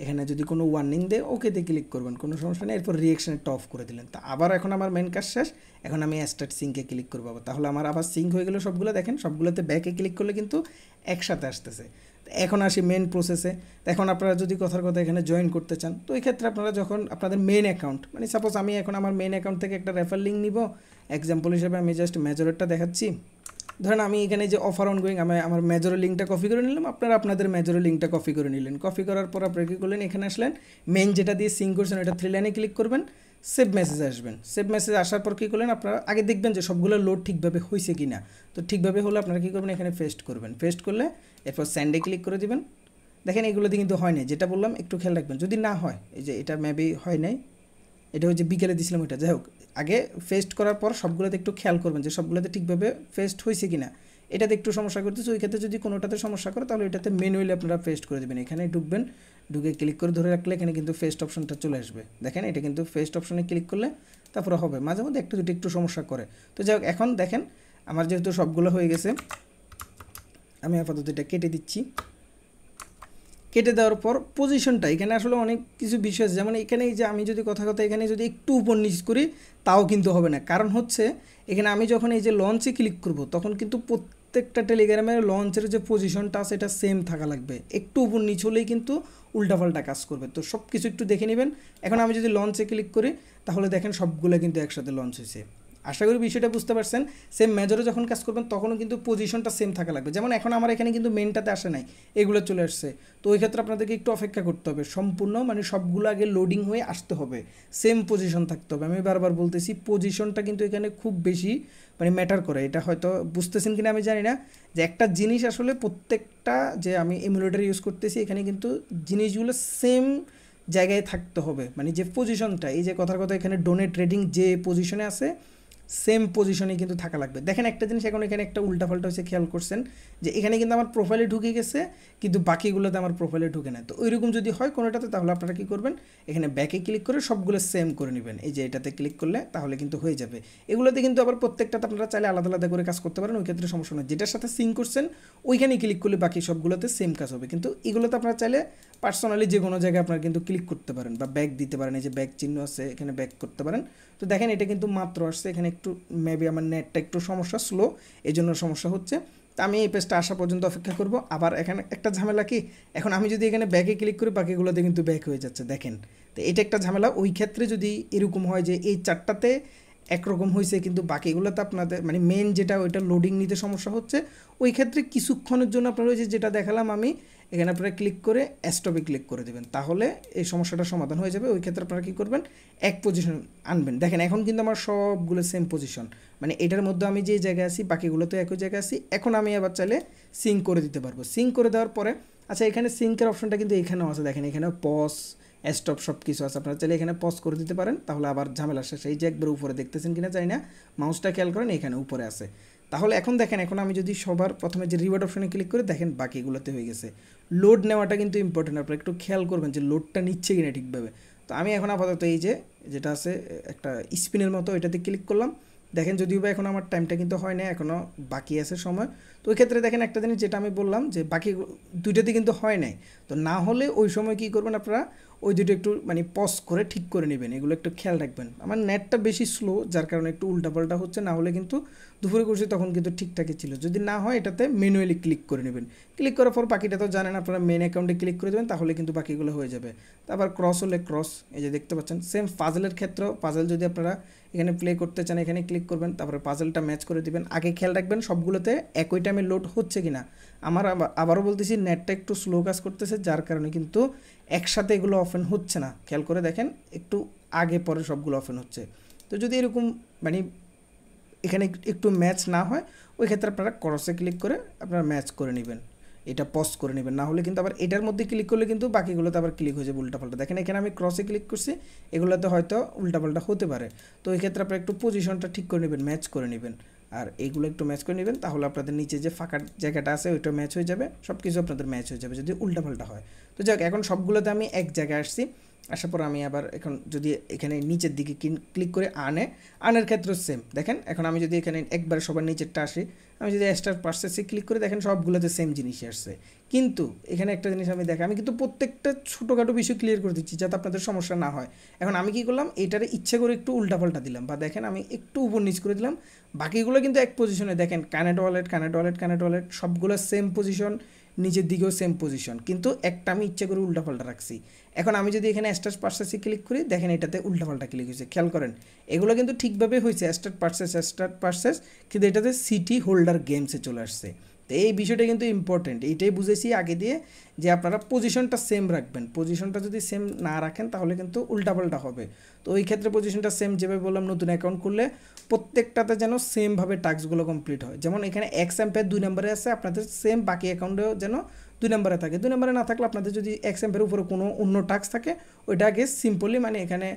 [SPEAKER 1] এখানে যদি কোনো ওয়ার্নিং দেয় ওকেতে ক্লিক করবেন, কোনো সমস্যা নেই। এরপর রিয়েকশানটা অফ করে দিলেন। তা আবার এখন আমার মেন কাজ শেষ, এখন আমি স্টার্ট সিঙ্কে ক্লিক করবো। তাহলে আমার আবার সিঙ্ক হয়ে গেলো সবগুলো। দেখেন সবগুলোতে ব্যাকে ক্লিক করলে কিন্তু একসাথে আসতেছে। এখন আসি মেন প্রসেসে। এখন আপনারা যদি কথার কথা এখানে জয়েন করতে চান, তো এই ক্ষেত্রে আপনারা যখন আপনাদের মেন অ্যাকাউন্ট, মানে সাপোজ আমি এখন আমার মেন অ্যাকাউন্ট থেকে একটা রেফার লিঙ্ক নিব, এক্সাম্পল হিসেবে আমি জাস্ট মেজরেটটা দেখাচ্ছি। ধরেন আমি এখানে যে অফার অনগোয়িং, আমি আমার মেজরের লিঙ্কটা কপি করে নিলাম, আপনারা আপনাদের মেজরের লিঙ্কটা কপি করে নিলেন। কপি করার পর আপনারা কী করলেন, এখানে আসলেন, মেইন যেটা দিয়ে সিঙ্ক করছেন এটা থ্রি লাইনে ক্লিক করবেন, সেভ মেসেজ আসবেন। সেভ মেসেজ আসার পর কী করলেন, আপনারা আগে দেখবেন যে সবগুলো লোড ঠিকভাবে হয়েছে কি না। তো ঠিকভাবে হলে আপনারা কী করবেন, এখানে পেস্ট করবেন। পেস্ট করলে এরপর স্যান্ডে ক্লিক করে দিবেন। দেখেন এগুলোতে কিন্তু হয় নাই, যেটা বললাম একটু খেয়াল রাখবেন। যদি না হয়, এই যে এটা মেবি হয় নাই, এটা হচ্ছে বিকেলে দিয়েছিলাম ওইটা, যাই হোক আগে পেস্ট করার পর সবগুলোতে একটু খেয়াল করবেন যে সবগুলোতে ঠিকভাবে পেস্ট হয়েছে কিনা। এটাতে একটু সমস্যা করতেছে, ওই ক্ষেত্রে যদি কোনোটাতে সমস্যা করে তাহলে এটাতে ম্যানুয়ালি আপনারা পেস্ট করে দেবেন। এখানে ঢুকবেন, ঢুকে ক্লিক করে ধরে রাখলে এখানে কিন্তু পেস্ট অপশনটা চলে আসবে। দেখেন এটা কিন্তু পেস্ট অপশনে ক্লিক করলে তারপরে হবে, মাঝে মধ্যে একটু দুটো একটু সমস্যা করে। তো যাই হোক এখন দেখেন আমার যেহেতু সবগুলো হয়ে গেছে, আমি আপাতত এটা কেটে দিচ্ছি। কেটে দেওয়ার পর পজিশনটা, এখানে আসলে অনেক কিছু বিষয় আছে, যেমন এখানে এই যে আমি যদি কথা এখানে যদি একটু উপর নিচ করি তাও কিন্তু হবে না। কারণ হচ্ছে এখানে আমি যখন এই যে লঞ্চে ক্লিক করব তখন কিন্তু প্রত্যেকটা টেলিগ্রামের লঞ্চের যে পজিশনটা আছে এটা সেম থাকা লাগবে। একটু উপর নিচ হলেই কিন্তু উল্টাপাল্টা কাজ করবে। তো সব কিছু একটু দেখে নেবেন। এখন আমি যদি লঞ্চে ক্লিক করি তাহলে দেখেন সবগুলো কিন্তু একসাথে লঞ্চ হয়েছে। আশা করি বিষয়টা বুঝতে পারছেন। সেম মেজরে যখন কাজ করবেন তখনও কিন্তু পজিশনটা সেম থাকা লাগবে। যেমন এখন আমার এখানে কিন্তু মেনটাতে আসে নাই, এগুলো চলে আসছে। তো ওই ক্ষেত্রে আপনাদেরকে একটু অপেক্ষা করতে হবে, সম্পূর্ণ মানে সবগুলো আগে লোডিং হয়ে আসতে হবে, সেম পজিশন থাকতে হবে। আমি বারবার বলতেছি পজিশনটা কিন্তু এখানে খুব বেশি মানে ম্যাটার করে। এটা হয়তো বুঝতেছেন কিনা আমি জানি না, যে একটা জিনিস আসলে প্রত্যেকটা যে আমি এমুলেটর ইউজ করতেছি এখানে কিন্তু জিনিসগুলো সেম জায়গায় থাকতে হবে। মানে যে পজিশনটা, এই যে কথার কথা এখানে ডোনেট ট্রেডিং যে পজিশনে আছে সেম পজিশনে কিন্তু থাকা লাগবে। দেখেন একটা জিনিস এখন এখানে একটা উল্টাপাল্টা হয়েছে, খেয়াল করছেন যে এখানে কিন্তু আমার প্রোফাইলে ঢুকে গেছে কিন্তু বাকিগুলোতে আমার প্রোফাইলে ঢুকে না। তো ওইরকম যদি হয় কোনোটাতে তাহলে আপনারা কী করবেন, এখানে ব্যাকে ক্লিক করে সবগুলো সেম করে নেবেন। এই যে এটাতে ক্লিক করলে তাহলে কিন্তু হয়ে যাবে। এগুলোতে কিন্তু আবার প্রত্যেকটাতে আপনারা চাইলে আলাদা আলাদা করে কাজ করতে পারেন, ওই ক্ষেত্রে সমস্যা নয়। যেটার সাথে সিঙ্ক করছেন ওইখানেই ক্লিক করলে বাকি সবগুলোতে সেম কাজ হবে। কিন্তু এগুলোতে আপনারা চাইলে পার্সোনালি যে কোনো জায়গায় আপনারা কিন্তু ক্লিক করতে পারেন বা ব্যাক দিতে পারেন। এই যে ব্যাক চিহ্ন আছে এখানে ব্যাক করতে পারেন। তো দেখেন এটা কিন্তু মাত্র আসছে, এখানে একটু মেবি আমার নেটটা একটু সমস্যা, স্লো, এই জন্য সমস্যা হচ্ছে। তো আমি এই পেজটা আসা পর্যন্ত অপেক্ষা করব। আবার এখানে একটা ঝামেলা কি, এখন আমি যদি এখানে ব্যাকে ক্লিক করি বাকিগুলোতে কিন্তু ব্যাক হয়ে যাচ্ছে দেখেন। তো এটা একটা ঝামেলা। ওই ক্ষেত্রে যদি এরকম হয় যে এই চারটাতে একরকম হয়েছে কিন্তু বাকিগুলোতে আপনাদের মানে মেন যেটা ওইটা লোডিং নিতে সমস্যা হচ্ছে, ওই ক্ষেত্রে কিছুক্ষণের জন্য আপনারা ওই যেটা দেখালাম আমি, এখানে আপনারা ক্লিক করে স্টপে ক্লিক করে দেবেন, তাহলে এই সমস্যাটার সমাধান হয়ে যাবে। ওই ক্ষেত্রে আপনারা কী করবেন, এক পজিশন আনবেন। দেখেন এখন কিন্তু আমার সবগুলো সেম পজিশন, মানে এটার মধ্যে আমি যে জায়গায় আছি বাকিগুলোতে একই জায়গায় আছি। এখন আমি আবার চাইলে সিঙ্ক করে দিতে পারবো। সিঙ্ক করে দেওয়ার পরে আচ্ছা এখানে সিঙ্কের অপশনটা কিন্তু এখানেও আছে, দেখেন এখানে পজ স্টপ সব কিছু আছে। আপনারা চাইলে এখানে পজ করে দিতে পারেন, তাহলে আবার ঝামেলা শেষ। এই যে একবার উপরে দেখতেছেন কিনা জানি না, মাউসটা খেয়াল করেন এখানে উপরে আছে। তাহলে এখন দেখেন, এখন আমি যদি সবার প্রথমে যে রিওয়ার্ড অপশনে ক্লিক করে দেখেন বাকিগুলোতে হয়ে গেছে। লোড নেওয়াটা কিন্তু ইম্পর্টেন্ট, আপনারা একটু খেয়াল করবেন যে লোডটা নিচ্ছে কিনা ঠিকভাবে। তো আমি এখন আপাতত এই যে যেটা আছে একটা স্পিনের মতো এটাতে ক্লিক করলাম। দেখেন যদিও বা এখন আমার টাইমটা কিন্তু হয় না, এখনও বাকি আছে সময়। তো ওই ক্ষেত্রে দেখেন একটা জিনিস যেটা আমি বললাম যে বাকি দুইটাতে কিন্তু হয় নাই। তো না হলে ওই সময় কী করবেন আপনারা, ওই দুটো একটু মানে পজ করে ঠিক করে নেবেন, এগুলো একটু খেয়াল রাখবেন। আমার নেটটা বেশি স্লো যার কারণে একটু উল্টাপাল্টা হচ্ছে, না হলে কিন্তু দুপুরে করছি তখন কিন্তু ঠিকঠাকই ছিল। যদি না হয় এটাতে ম্যানুয়ালি ক্লিক করে নেবেন। ক্লিক করার পর বাকিটা তো জানেন, আপনারা মেন অ্যাকাউন্টে ক্লিক করে দেবেন, তাহলে কিন্তু বাকিগুলো হয়ে যাবে। তারপর ক্রস হলে ক্রস, এই যে দেখতে পাচ্ছেন সেম পাজলের ক্ষেত্রেও পাজল যদি আপনারা এখানে প্লে করতে চান এখানে ক্লিক করবেন, তারপরে পাজলটা ম্যাচ করে দিবেন। আগে খেয়াল রাখবেন সবগুলোতে একই টাইমে লোড হচ্ছে কিনা। আমার আবারও বলতেছি নেটটা একটু স্লো কাজ করতেছে, যার কারণে কিন্তু একসাথে এগুলো ওপেন হচ্ছে না। খেয়াল করে দেখেন একটু আগে পরে সবগুলো ওপেন হচ্ছে। তো যদি এরকম মানে এখানে একটু ম্যাচ না হয়, ওই ক্ষেত্রে আপনারা ক্রসে ক্লিক করে আপনারা ম্যাচ করে নেবেন, এটা পজ করে নেবেন। না হলে কিন্তু আবার এটার মধ্যে ক্লিক করলে কিন্তু বাকিগুলোতে আবার ক্লিক হয়ে যাবে উল্টাপাল্টা। দেখেন এখানে আমি ক্রসে ক্লিক করছি, এগুলোতে হয়তো উল্টাপাল্টা হতে পারে। তো এই ক্ষেত্রে আপনারা একটু পজিশনটা ঠিক করে নেবেন, ম্যাচ করে নেবেন, আর এইগুলো একটু ম্যাচ করে নেবেন। তাহলে আপনাদের নিচে যে ফাঁকা জায়গাটা আছে ওইটা ম্যাচ হয়ে যাবে, সব কিছু আপনাদের ম্যাচ হয়ে যাবে যদি উল্টাপাল্টা হয়। তো যাক, এখন সবগুলোতে আমি এক জায়গায় আসছি, আসার পর আমি আবার এখন যদি এখানে নিচের দিকে ক্লিক করে আনের ক্ষেত্রে সেম। দেখেন এখন আমি যদি এখানে একবার সবার নিচেরটা আসি, আমি যদি স্টার পার্সেসে ক্লিক করে দেখেন সবগুলোতে সেম জিনিসই আসছে। কিন্তু এখানে একটা জিনিস আমি দেখি, আমি কিন্তু প্রত্যেকটা ছোটোখাটো বিষয় ক্লিয়ার করে দিচ্ছি যাতে আপনাদের সমস্যা না হয়। এখন আমি কী করলাম, এইটারে ইচ্ছে করে একটু উল্টাপাল্টা দিলাম, বা দেখেন আমি একটু উপর নিচ করে দিলাম, বাকিগুলো কিন্তু এক পজিশনে। দেখেন কানেক্ট ওয়ালেট সবগুলো সেম পজিশন, নিচের দিকেও সেম পজিশন, কিন্তু একটা আমি ইচ্ছে করে উল্টাপাল্টা রাখছি। এখন আমি যদি এখানে স্টার পার্সেসে ক্লিক করি, দেখেন এটাতে উল্টাপাল্টা ক্লিক হয়েছে। খেয়াল করেন এগুলো কিন্তু ঠিকভাবে হয়েছে, স্টার পার্সেস, কিন্তু এটাতে সিটি হোল্ডার গেমসে চলে আসছে। তো এই বিষয়টা কিন্তু ইম্পর্টেন্ট, এইটাই বুঝেছি আগে দিয়ে যে আপনারা পজিশনটা সেম রাখবেন। পজিশনটা যদি সেম না রাখেন তাহলে কিন্তু উল্টাপাল্টা হবে। তো ওই ক্ষেত্রে পজিশনটা সেম, যেভাবে বললাম নতুন অ্যাকাউন্ট করলে প্রত্যেকটাতে যেন সেমভাবে টাস্কগুলো কমপ্লিট হয়। যেমন এখানে এক্স অ্যাম্পের 2 নম্বরে আছে, আপনাদের সেম বাকি অ্যাকাউন্টেও যেন 2 নম্বরে থাকে। 2 নম্বরে না থাকলে আপনাদের যদি এক্স অ্যাম্পের উপরে কোনো অন্য টাস্ক থাকে, ওইটা আগে সিম্পলি মানে এখানে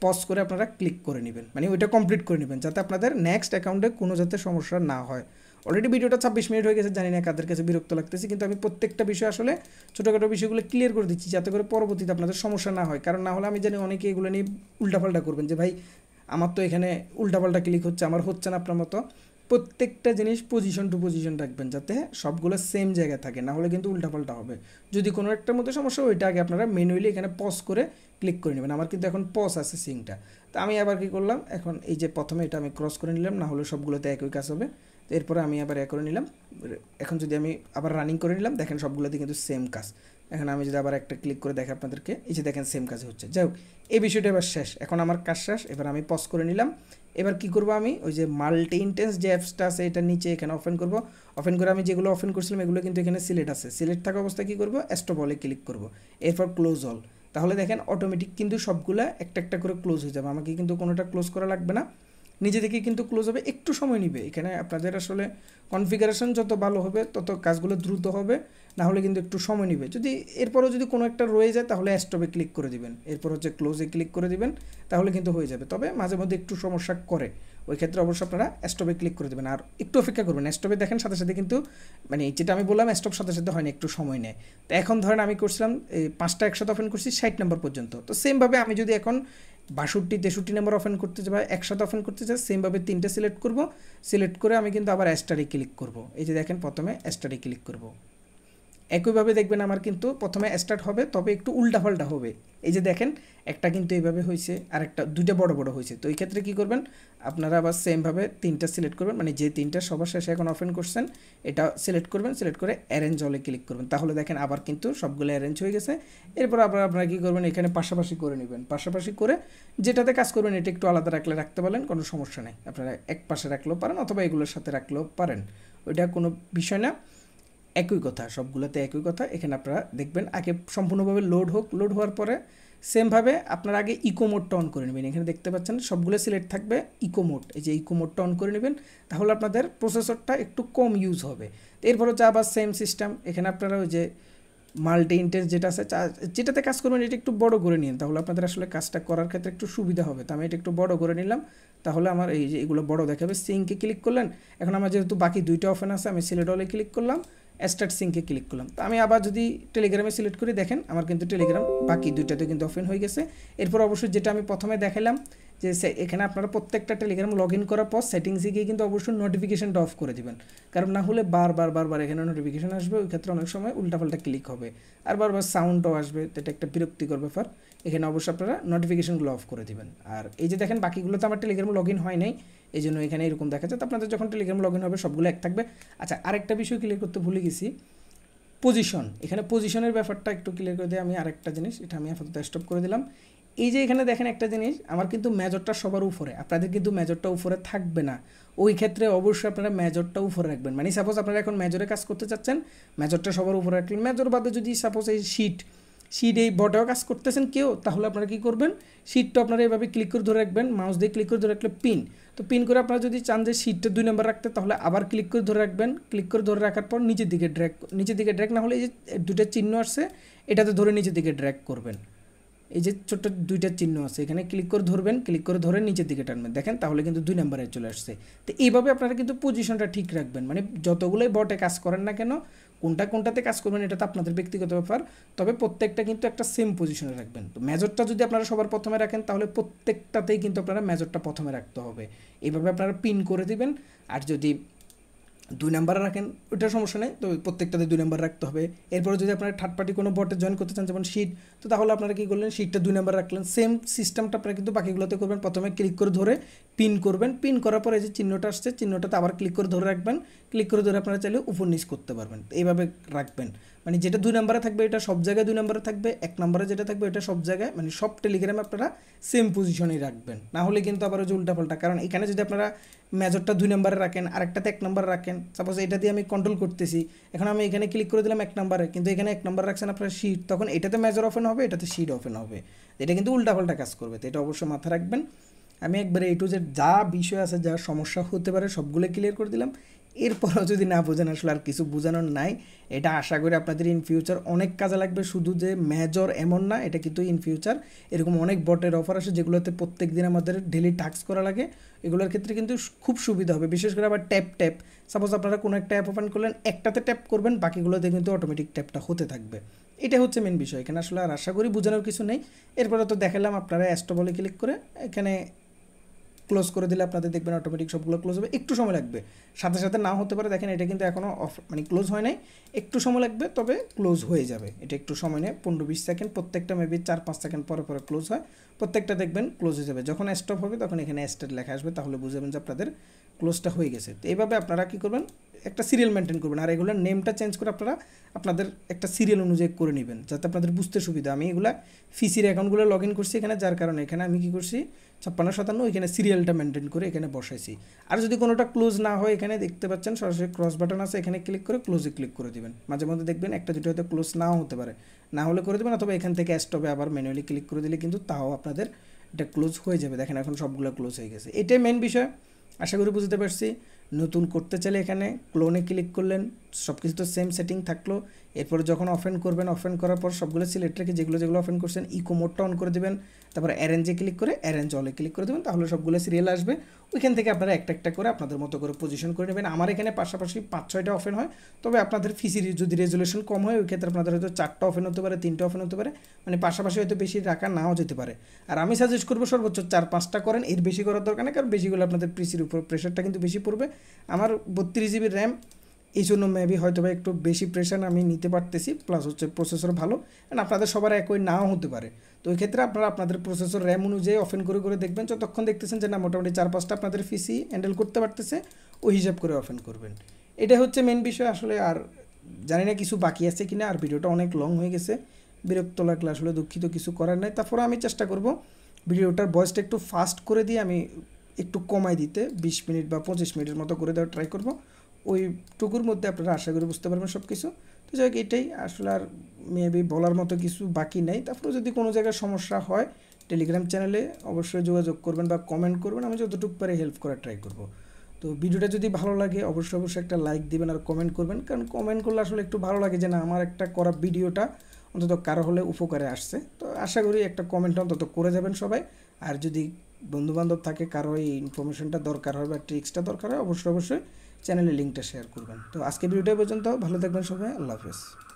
[SPEAKER 1] পজ করে আপনারা ক্লিক করে নেবেন, মানে ওইটা কমপ্লিট করে নেবেন, যাতে আপনাদের নেক্সট অ্যাকাউন্টে কোনো যাতে সমস্যা না হয়। অলরেডি ভিডিওটা 26 মিনিট হয়ে গেছে, জানি না কাদের কাছে বিরক্ত লাগতেছে, কিন্তু আমি প্রত্যেকটা বিষয় আসলে ছোটোখাটো বিষয়গুলো ক্লিয়ার করে দিচ্ছি যাতে করে পরবর্তীতে আপনাদের সমস্যা না হয়। কারণ না হলে আমি জানি অনেকে এগুলো নিয়ে উল্টাপাল্টা করবেন যে ভাই আমার তো এখানে উল্টাপাল্টা ক্লিক হচ্ছে, আমার হচ্ছে না আপনার মতো। প্রত্যেকটা জিনিস পজিশন টু পজিশন রাখবেন যাতে সবগুলো সেম জায়গায় থাকে, না হলে কিন্তু উল্টাপাল্টা হবে। যদি কোনো একটার মধ্যে সমস্যা, ওইটা আগে আপনারা ম্যানুয়ালি এখানে পজ করে ক্লিক করে নেবেন। আমার কিন্তু এখন পজ আছে সিংটা। তো আমি আবার কী করলাম, এখন এই যে প্রথমে এটা আমি ক্রস করে নিলাম, না হলে সবগুলোতে একই কাজ হবে। তো এরপরে আমি আবার করে নিলাম। এখন যদি আমি আবার রানিং করে নিলাম, দেখেন সবগুলোতে কিন্তু সেম কাজ। এখন আমি যদি আবার একটা ক্লিক করে দেখি আপনাদেরকে, এই যে দেখেন সেম কাজ হচ্ছে। যাই হোক, এই বিষয়টা এবার শেষ, এখন আমার কাজ শেষ। এবার আমি পজ করে নিলাম। এবার কি করব, আমি ওই যে মাল্টি ইন্টেন্স যে অ্যাপসটা আছে এটা নিচে এখানে ওপেন করব। ওপেন করে আমি যেগুলো ওপেন করছিলাম এগুলো কিন্তু এখানে সিলেক্ট আছে। সিলেক্ট থাকা অবস্থায় কী করব, স্টপ অলে ক্লিক করব, এরপর ক্লোজ অল। তাহলে দেখেন অটোমেটিক কিন্তু সবগুলো একটা একটা করে ক্লোজ হয়ে যাবে, আমাকে কিন্তু কোনোটা ক্লোজ করা লাগবে না, নিজে থেকে কিন্তু ক্লোজ হবে। একটু সময় নেবে, এখানে আপনাদের আসলে কনফিগারেশন যত ভালো হবে তত কাজগুলো দ্রুত হবে, না হলে কিন্তু একটু সময় নেবে। যদি এরপরও যদি কোনো একটা রয়ে যায় তাহলে স্টপে ক্লিক করে দিবেন, এরপর হচ্ছে ক্লোজে ক্লিক করে দিবেন, তাহলে কিন্তু হয়ে যাবে। তবে মাঝে মধ্যে একটু সমস্যা করে, ওই ক্ষেত্রে অবশ্যই আপনারা স্টপে ক্লিক করে দেবেন আর একটু অপেক্ষা করবেন। স্টপে দেখেন সাথে সাথে কিন্তু মানে যেটা আমি বললাম স্টপ সাথে সাথে হয় না, একটু সময় নেয়। তো এখন ধরেন আমি করছিলাম এই 5টা একসাথে ওপেন করছি 60 নম্বর পর্যন্ত। তো সেমভাবে আমি যদি এখন 62, 63 নম্বর ওপেন করতে চাই বা একসাথে ওপেন করতে চাই, সেমভাবে 3টে সিলেক্ট করব। সিলেক্ট করে আমি কিন্তু আবার স্টারে ক্লিক করব। এই যে দেখেন প্রথমে স্টারে ক্লিক করব, একইভাবে দেখবেন আমার কিন্তু প্রথমে স্টার্ট হবে, তবে একটু উল্টাপাল্টা হবে। এই যে দেখেন একটা কিন্তু এইভাবে হয়েছে আর একটা দুইটা বড় বড় হয়েছে। তো এই ক্ষেত্রে কী করবেন, আপনারা আবার সেমভাবে 3টা সিলেক্ট করবেন, মানে যে 3টা সবার শেষে এখন ওপেন করছেন এটা সিলেক্ট করবেন। সিলেক্ট করে অ্যারেঞ্জ অলে ক্লিক করবেন, তাহলে দেখেন আবার কিন্তু সবগুলো অ্যারেঞ্জ হয়ে গেছে। এরপর আবার আপনারা কী করবেন, এখানে পাশাপাশি করে নেবেন। পাশাপাশি করে যেটাতে কাজ করবেন এটা একটু আলাদা রাখতে পারেন, কোনো সমস্যা নেই। আপনারা এক পাশে রাখলেও পারেন অথবা এগুলোর সাথে রাখলেও পারেন, ওইটা কোনো বিষয় না, একই কথা, সবগুলোতে একই কথা। এখানে আপনারা দেখবেন আগে সম্পূর্ণভাবে লোড হোক, লোড হওয়ার পরে সেমভাবে আপনারা আগে ইকো মোডটা অন করে নেবেন। এখানে দেখতে পাচ্ছেন সবগুলো সিলেক্ট থাকবে ইকো মোড, এই যে ইকো মোডটা অন করে নেবেন, তাহলে আপনাদের প্রসেসরটা একটু কম ইউজ হবে। এরপর হচ্ছে আবার সেম সিস্টেম, এখানে আপনারা ওই যে মাল্টি ইন্টেন্স যেটা আছে যেটাতে কাজ করবেন এটা একটু বড় করে নিন, তাহলে আপনাদের আসলে কাজটা করার ক্ষেত্রে একটু সুবিধা হবে। তো আমি এটা একটু বড় করে নিলাম, তাহলে আমার এই যে এগুলো বড় দেখাবে। সিঙ্কে ক্লিক করলেন, এখন আমার যেহেতু বাকি 2টা ওপেন আছে আমি সিলেক্ট অলে ক্লিক করলাম, স্টার্ট সিঙ্কে ক্লিক করলাম। তো আমি আবার যদি টেলিগ্রামে সিলেক্ট করি, দেখেন আমার কিন্তু টেলিগ্রাম বাকি 2টাতে কিন্তু ওপেন হয়ে গেছে। এরপর অবশ্যই যেটা আমি প্রথমে দেখালাম যে এখানে আপনারা প্রত্যেকটা টেলিগ্রাম লগ ইন করার পর সেটিংসে গিয়ে কিন্তু অবশ্যই নোটিফিকেশনটা অফ করে দিবেন, কারণ না হলে বারবার এখানে নোটিফিকেশন আসবে, ওই ক্ষেত্রে অনেক সময় উল্টাপাল্টা ক্লিক হবে আর বারবার সাউন্ডও আসবে, তো এটা একটা বিরক্তিকর ব্যাপার। এখানে অবশ্যই আপনারা নোটিফিকেশনগুলো অফ করে দিবেন। আর এই যে দেখেন বাকিগুলো তো আমার টেলিগ্রাম লগ ইন হয় নাই, এই জন্য এখানে এরকম দেখা যায়। তো আপনাদের যখন টেলিগ্রাম লগ ইন হবে সবগুলো এক থাকবে। আচ্ছা, আরেকটা বিষয় ক্লিয়ার করতে ভুলে গেছি, পজিশন। এখানে পজিশনের ব্যাপারটা একটু ক্লিয়ার করে দিয়ে আমি আরেকটা জিনিস, এটা আমি আপাতত স্টপ করে দিলাম। এই যে এখানে দেখেন একটা জিনিস, আমার কিন্তু মেজরটা সবার উপরে, আপনাদের কিন্তু মেজরটা উপরে থাকবে না। ওই ক্ষেত্রে অবশ্যই আপনারা মেজরটা উপরে রাখবেন। মানে সাপোজ আপনারা এখন মেজরে কাজ করতে চাচ্ছেন, মেজরটা সবার উপরে রাখলেন। মেজর বাদে যদি সাপোজ এই শিট এই বটেও কাজ করতেছেন কেউ, তাহলে আপনারা কী করবেন, শিটটা আপনারা এভাবে ক্লিক করে ধরে রাখবেন, মাউস দিয়ে ক্লিক করে ধরে রাখলে পিন, তো পিন করে আপনারা যদি চান যে শিটটা 2 নম্বর রাখতে, তাহলে আবার ক্লিক করে ধরে রাখবেন। ক্লিক করে ধরে রাখার পর নিচের দিকে ড্র্যাগ না হলে এই যে 2টা চিহ্ন আসছে এটাতে ধরে নিচের দিকে ড্র্যাগ করবেন। এই যে ছোট্ট 2টা চিহ্ন আছে এখানে ক্লিক করে ধরবেন, ক্লিক করে ধরে নিচের দিকে টানবেন, দেখেন তাহলে কিন্তু 2 নম্বরে চলে আসছে। তো এইভাবে আপনারা কিন্তু পজিশনটা ঠিক রাখবেন। মানে যতগুলোই বটে কাজ করেন না কেন, কোনটাতে কাজ করবেন এটা তো আপনাদের ব্যক্তিগত ব্যাপার, তবে প্রত্যেকটা কিন্তু একটা সেম পজিশনে রাখবেন। তো মেজরটা যদি আপনারা সবার প্রথমে রাখেন, তাহলে প্রত্যেকটাতেই কিন্তু আপনারা মেজরটা প্রথমে রাখতে হবে। এইভাবে আপনারা পিন করে দিবেন। আর যদি 2 নাম্বারে রাখেন ওইটা সমস্যা নেই, তো প্রত্যেকটাতে 2 নাম্বার রাখতে হবে। এরপরে যদি আপনারা থার্ড পার্টি কোনো বটে জয়েন করতে চান, যেমন শিট, তো তাহলে আপনারা কী করলেন, শিটটা 2 নাম্বার রাখলেন। সেম সিস্টেমটা আপনারা কিন্তু বাকিগুলোতে করবেন। প্রথমে ক্লিক করে ধরে পিন করবেন, পিন করার পরে যে চিহ্নটা আসছে চিহ্নটাতে আবার ক্লিক করে ধরে রাখবেন। ক্লিক করে ধরে আপনারা চাইলে উপর নিচ করতে পারবেন। এইভাবে রাখবেন, মানে যেটা 2 নাম্বারে থাকবে এটা সব জায়গায় 2 নাম্বারে থাকবে, 1 নাম্বারে যেটা থাকবে এটা সব জায়গায়, মানে সব টেলিগ্রামে আপনারা সেম পজিশনেই রাখবেন। না হলে কিন্তু আবার যে উল্টাপাল্টা, কারণ এখানে যদি আপনারা মেজরটা 2 নাম্বারে রাখেন, আরেকটাতে 1 নাম্বার রাখেন, সাপোজ এটা দিয়ে আমি কন্ট্রোল করতেছি, এখন আমি এখানে ক্লিক করে দিলাম 1 নাম্বারে, কিন্তু এখানে 1 নাম্বার রাখছেন আপনার শিট, তখন এটাতে মেজর ওপেন হবে, এটাতে শিট ওপেন হবে, এটা কিন্তু উল্টাপাল্টা কাজ করবে। তো এটা অবশ্যই মাথায় রাখবেন। আমি একবারে A to Z যা বিষয় আছে, যা সমস্যা হতে পারে সবগুলো ক্লিয়ার করে দিলাম। এরপরও যদি না বোঝেন, আসলে আর কিছু বোঝানোর নাই। এটা আশা করি আপনাদের ইন ফিউচার অনেক কাজে লাগবে। শুধু যে মেজর এমন না, এটা কিন্তু ইন ফিউচার এরকম অনেক বটের অফার আসে যেগুলোতে প্রত্যেক দিন আমাদের ডেলি টাস্ক করা লাগে, এগুলোর ক্ষেত্রে কিন্তু খুব সুবিধা হবে। বিশেষ করে আবার ট্যাপ সাপোজ আপনারা কোনো একটা অ্যাপ ওপেন করলেন, একটাতে ট্যাপ করবেন, বাকিগুলোতে কিন্তু অটোমেটিক ট্যাপটা হতে থাকবে। এটা হচ্ছে মেন বিষয় এখানে। আসলে আর আশা করি বোঝানোর কিছু নেই। এরপরে তো দেখালাম, আপনারা অ্যাস্টো বলে ক্লিক করে এখানে ক্লোজ করে দিলে আপনাদের দেখবেন অটোমেটিক সবগুলো ক্লোজ হবে। একটু সময় লাগবে, সাথে সাথে নাও হতে পারে। দেখেন এটা কিন্তু এখনও অফ, মানে ক্লোজ হয় নাই, একটু সময় লাগবে, তবে ক্লোজ হয়ে যাবে। এটা একটু সময় নেয়, 15-20 সেকেন্ড, প্রত্যেকটা মেবি 4-5 সেকেন্ড পরে পরে ক্লোজ হয়। প্রত্যেকটা দেখবেন ক্লোজ হয়ে যাবে। যখন স্টপ হবে তখন এখানে স্টার্ট লেখা আসবে, তাহলে বুঝবেন যে আপনাদের ক্লোজটা হয়ে গেছে। তো এইভাবে আপনারা কী করবেন, একটা সিরিয়াল মেনটেন করবেন। আর এগুলোর নেমটা চেঞ্জ করে আপনারা আপনাদের একটা সিরিয়াল অনুযায়ী করে নেবেন, যাতে আপনাদের বুঝতে সুবিধা। আমি এগুলা ফিসির অ্যাকাউন্টগুলো লগ ইন করছি এখানে, যার কারণে এখানে আমি কী করছি 56-57 এখানে সিরিয়ালটা মেনটেন করে এখানে বসাইছি। আর যদি কোনোটা ক্লোজ না হয়, এখানে দেখতে পাচ্ছেন সরাসরি ক্রস বাটন আছে, এখানে ক্লিক করে ক্লোজে ক্লিক করে দিবেন। মাঝে মধ্যে দেখবেন একটা দুটো হয়তো ক্লোজ নাও হতে পারে, না হলে করে দেবেন, অথবা এখান থেকে স্টপে আবার ম্যানুয়ালি ক্লিক করে দিলে কিন্তু তাও আপনাদের এটা ক্লোজ হয়ে যাবে। দেখেন এখন সবগুলো ক্লোজ হয়ে গেছে। এটাই মেন বিষয়, আশা করি বুঝতে পারছি। নতুন করতে চাইলে এখানে ক্লোনে ক্লিক করলেন, সব কিছু তো সেম সেটিং থাকলো। এরপরে যখন অফেন করবেন, অফেন করার পর সবগুলো সিলেক্ট রেখে যেগুলো অফেন করছেন ইকো মোডটা অন করে দেবেন। তারপর অ্যারেঞ্জে ক্লিক করে অ্যারেঞ্জ অলে ক্লিক করে দেবেন, তাহলে সবগুলো সিরিয়াল আসবে। ওইখান থেকে আপনারা একটা একটা করে আপনাদের মতো করে পজিশন করে নেবেন। আমার এখানে পাশাপাশি 5-6টা অফেন হয়, তবে আপনাদের ফিসির যদি রেজুলেশন কম হয়, ওই ক্ষেত্রে আপনাদের হয়তো 4টা অফেন হতে পারে, 3টা অফেন হতে পারে, মানে পাশাপাশি হয়তো বেশি রাখা নাও যেতে পারে। আর আমি সাজেস্ট করবো সর্বোচ্চ 4-5টা করেন, এর বেশি করার দরকার নেই, কারণ বেশিগুলো আপনাদের পিসির উপর প্রেশারটা কিন্তু বেশি পড়বে। আমার 32 GB র্যাম, এই জন্য মেবি হয়তো বা একটু বেশি প্রেশার আমি নিতে পারতেছি, প্লাস হচ্ছে প্রসেসর ভালো, কারণ আপনাদের সবার একই নাও হতে পারে। তো ওই ক্ষেত্রে আপনারা আপনাদের প্রসেসর র্যাম অনুযায়ী অফেন করে করে দেখবেন, যতক্ষণ দেখতেছেন যে না মোটামুটি 4-5টা আপনাদের পিসি হ্যান্ডেল করতে পারতেছে, ওই হিসাব করে অফেন করবেন। এটা হচ্ছে মেন বিষয় আসলে। আর জানি না কিছু বাকি আছে কিনা, আর ভিডিওটা অনেক লং হয়ে গেছে, বিরক্ত লাগলে আসলে দুঃখিত, কিছু করার নাই। তারপরে আমি চেষ্টা করব ভিডিওটার ভয়েসটা একটু ফাস্ট করে দিয়ে আমি একটু কমাই দিতে, 20 মিনিট বা 25 মিনিটের মতো করে দেওয়ার ট্রাই করব। ওইটুকুর মধ্যে আপনারা আশা করি বুঝতে পারবেন সব কিছু। তো যাই হোক, এটাই আসলে, আর মেবি বলার মতো কিছু বাকি নেই। তারপরে যদি কোনো জায়গায় সমস্যা হয়, টেলিগ্রাম চ্যানেলে অবশ্যই যোগাযোগ করবেন বা কমেন্ট করবেন, আমি যতটুকু পারে হেল্প করার ট্রাই করব। তো ভিডিওটা যদি ভালো লাগে অবশ্যই একটা লাইক দিবেন আর কমেন্ট করবেন, কারণ কমেন্ট করলে আসলে একটু ভালো লাগে যে না আমার একটা করা ভিডিওটা অন্তত কারো হলে উপকারে আসছে। তো আশা করি একটা কমেন্ট অন্তত করে যাবেন সবাই। আর যদি বন্ধুবান্ধব থাকে কারো এই ইনফরমেশনটা দরকার হয় বা ট্রিক্সটা দরকার হয়, অবশ্যই চ্যানেলের লিঙ্কটা শেয়ার করবেন। তো আজকে ভিডিওটা পর্যন্ত, ভালো থাকবেন সবাই, আল্লাহ হাফেজ।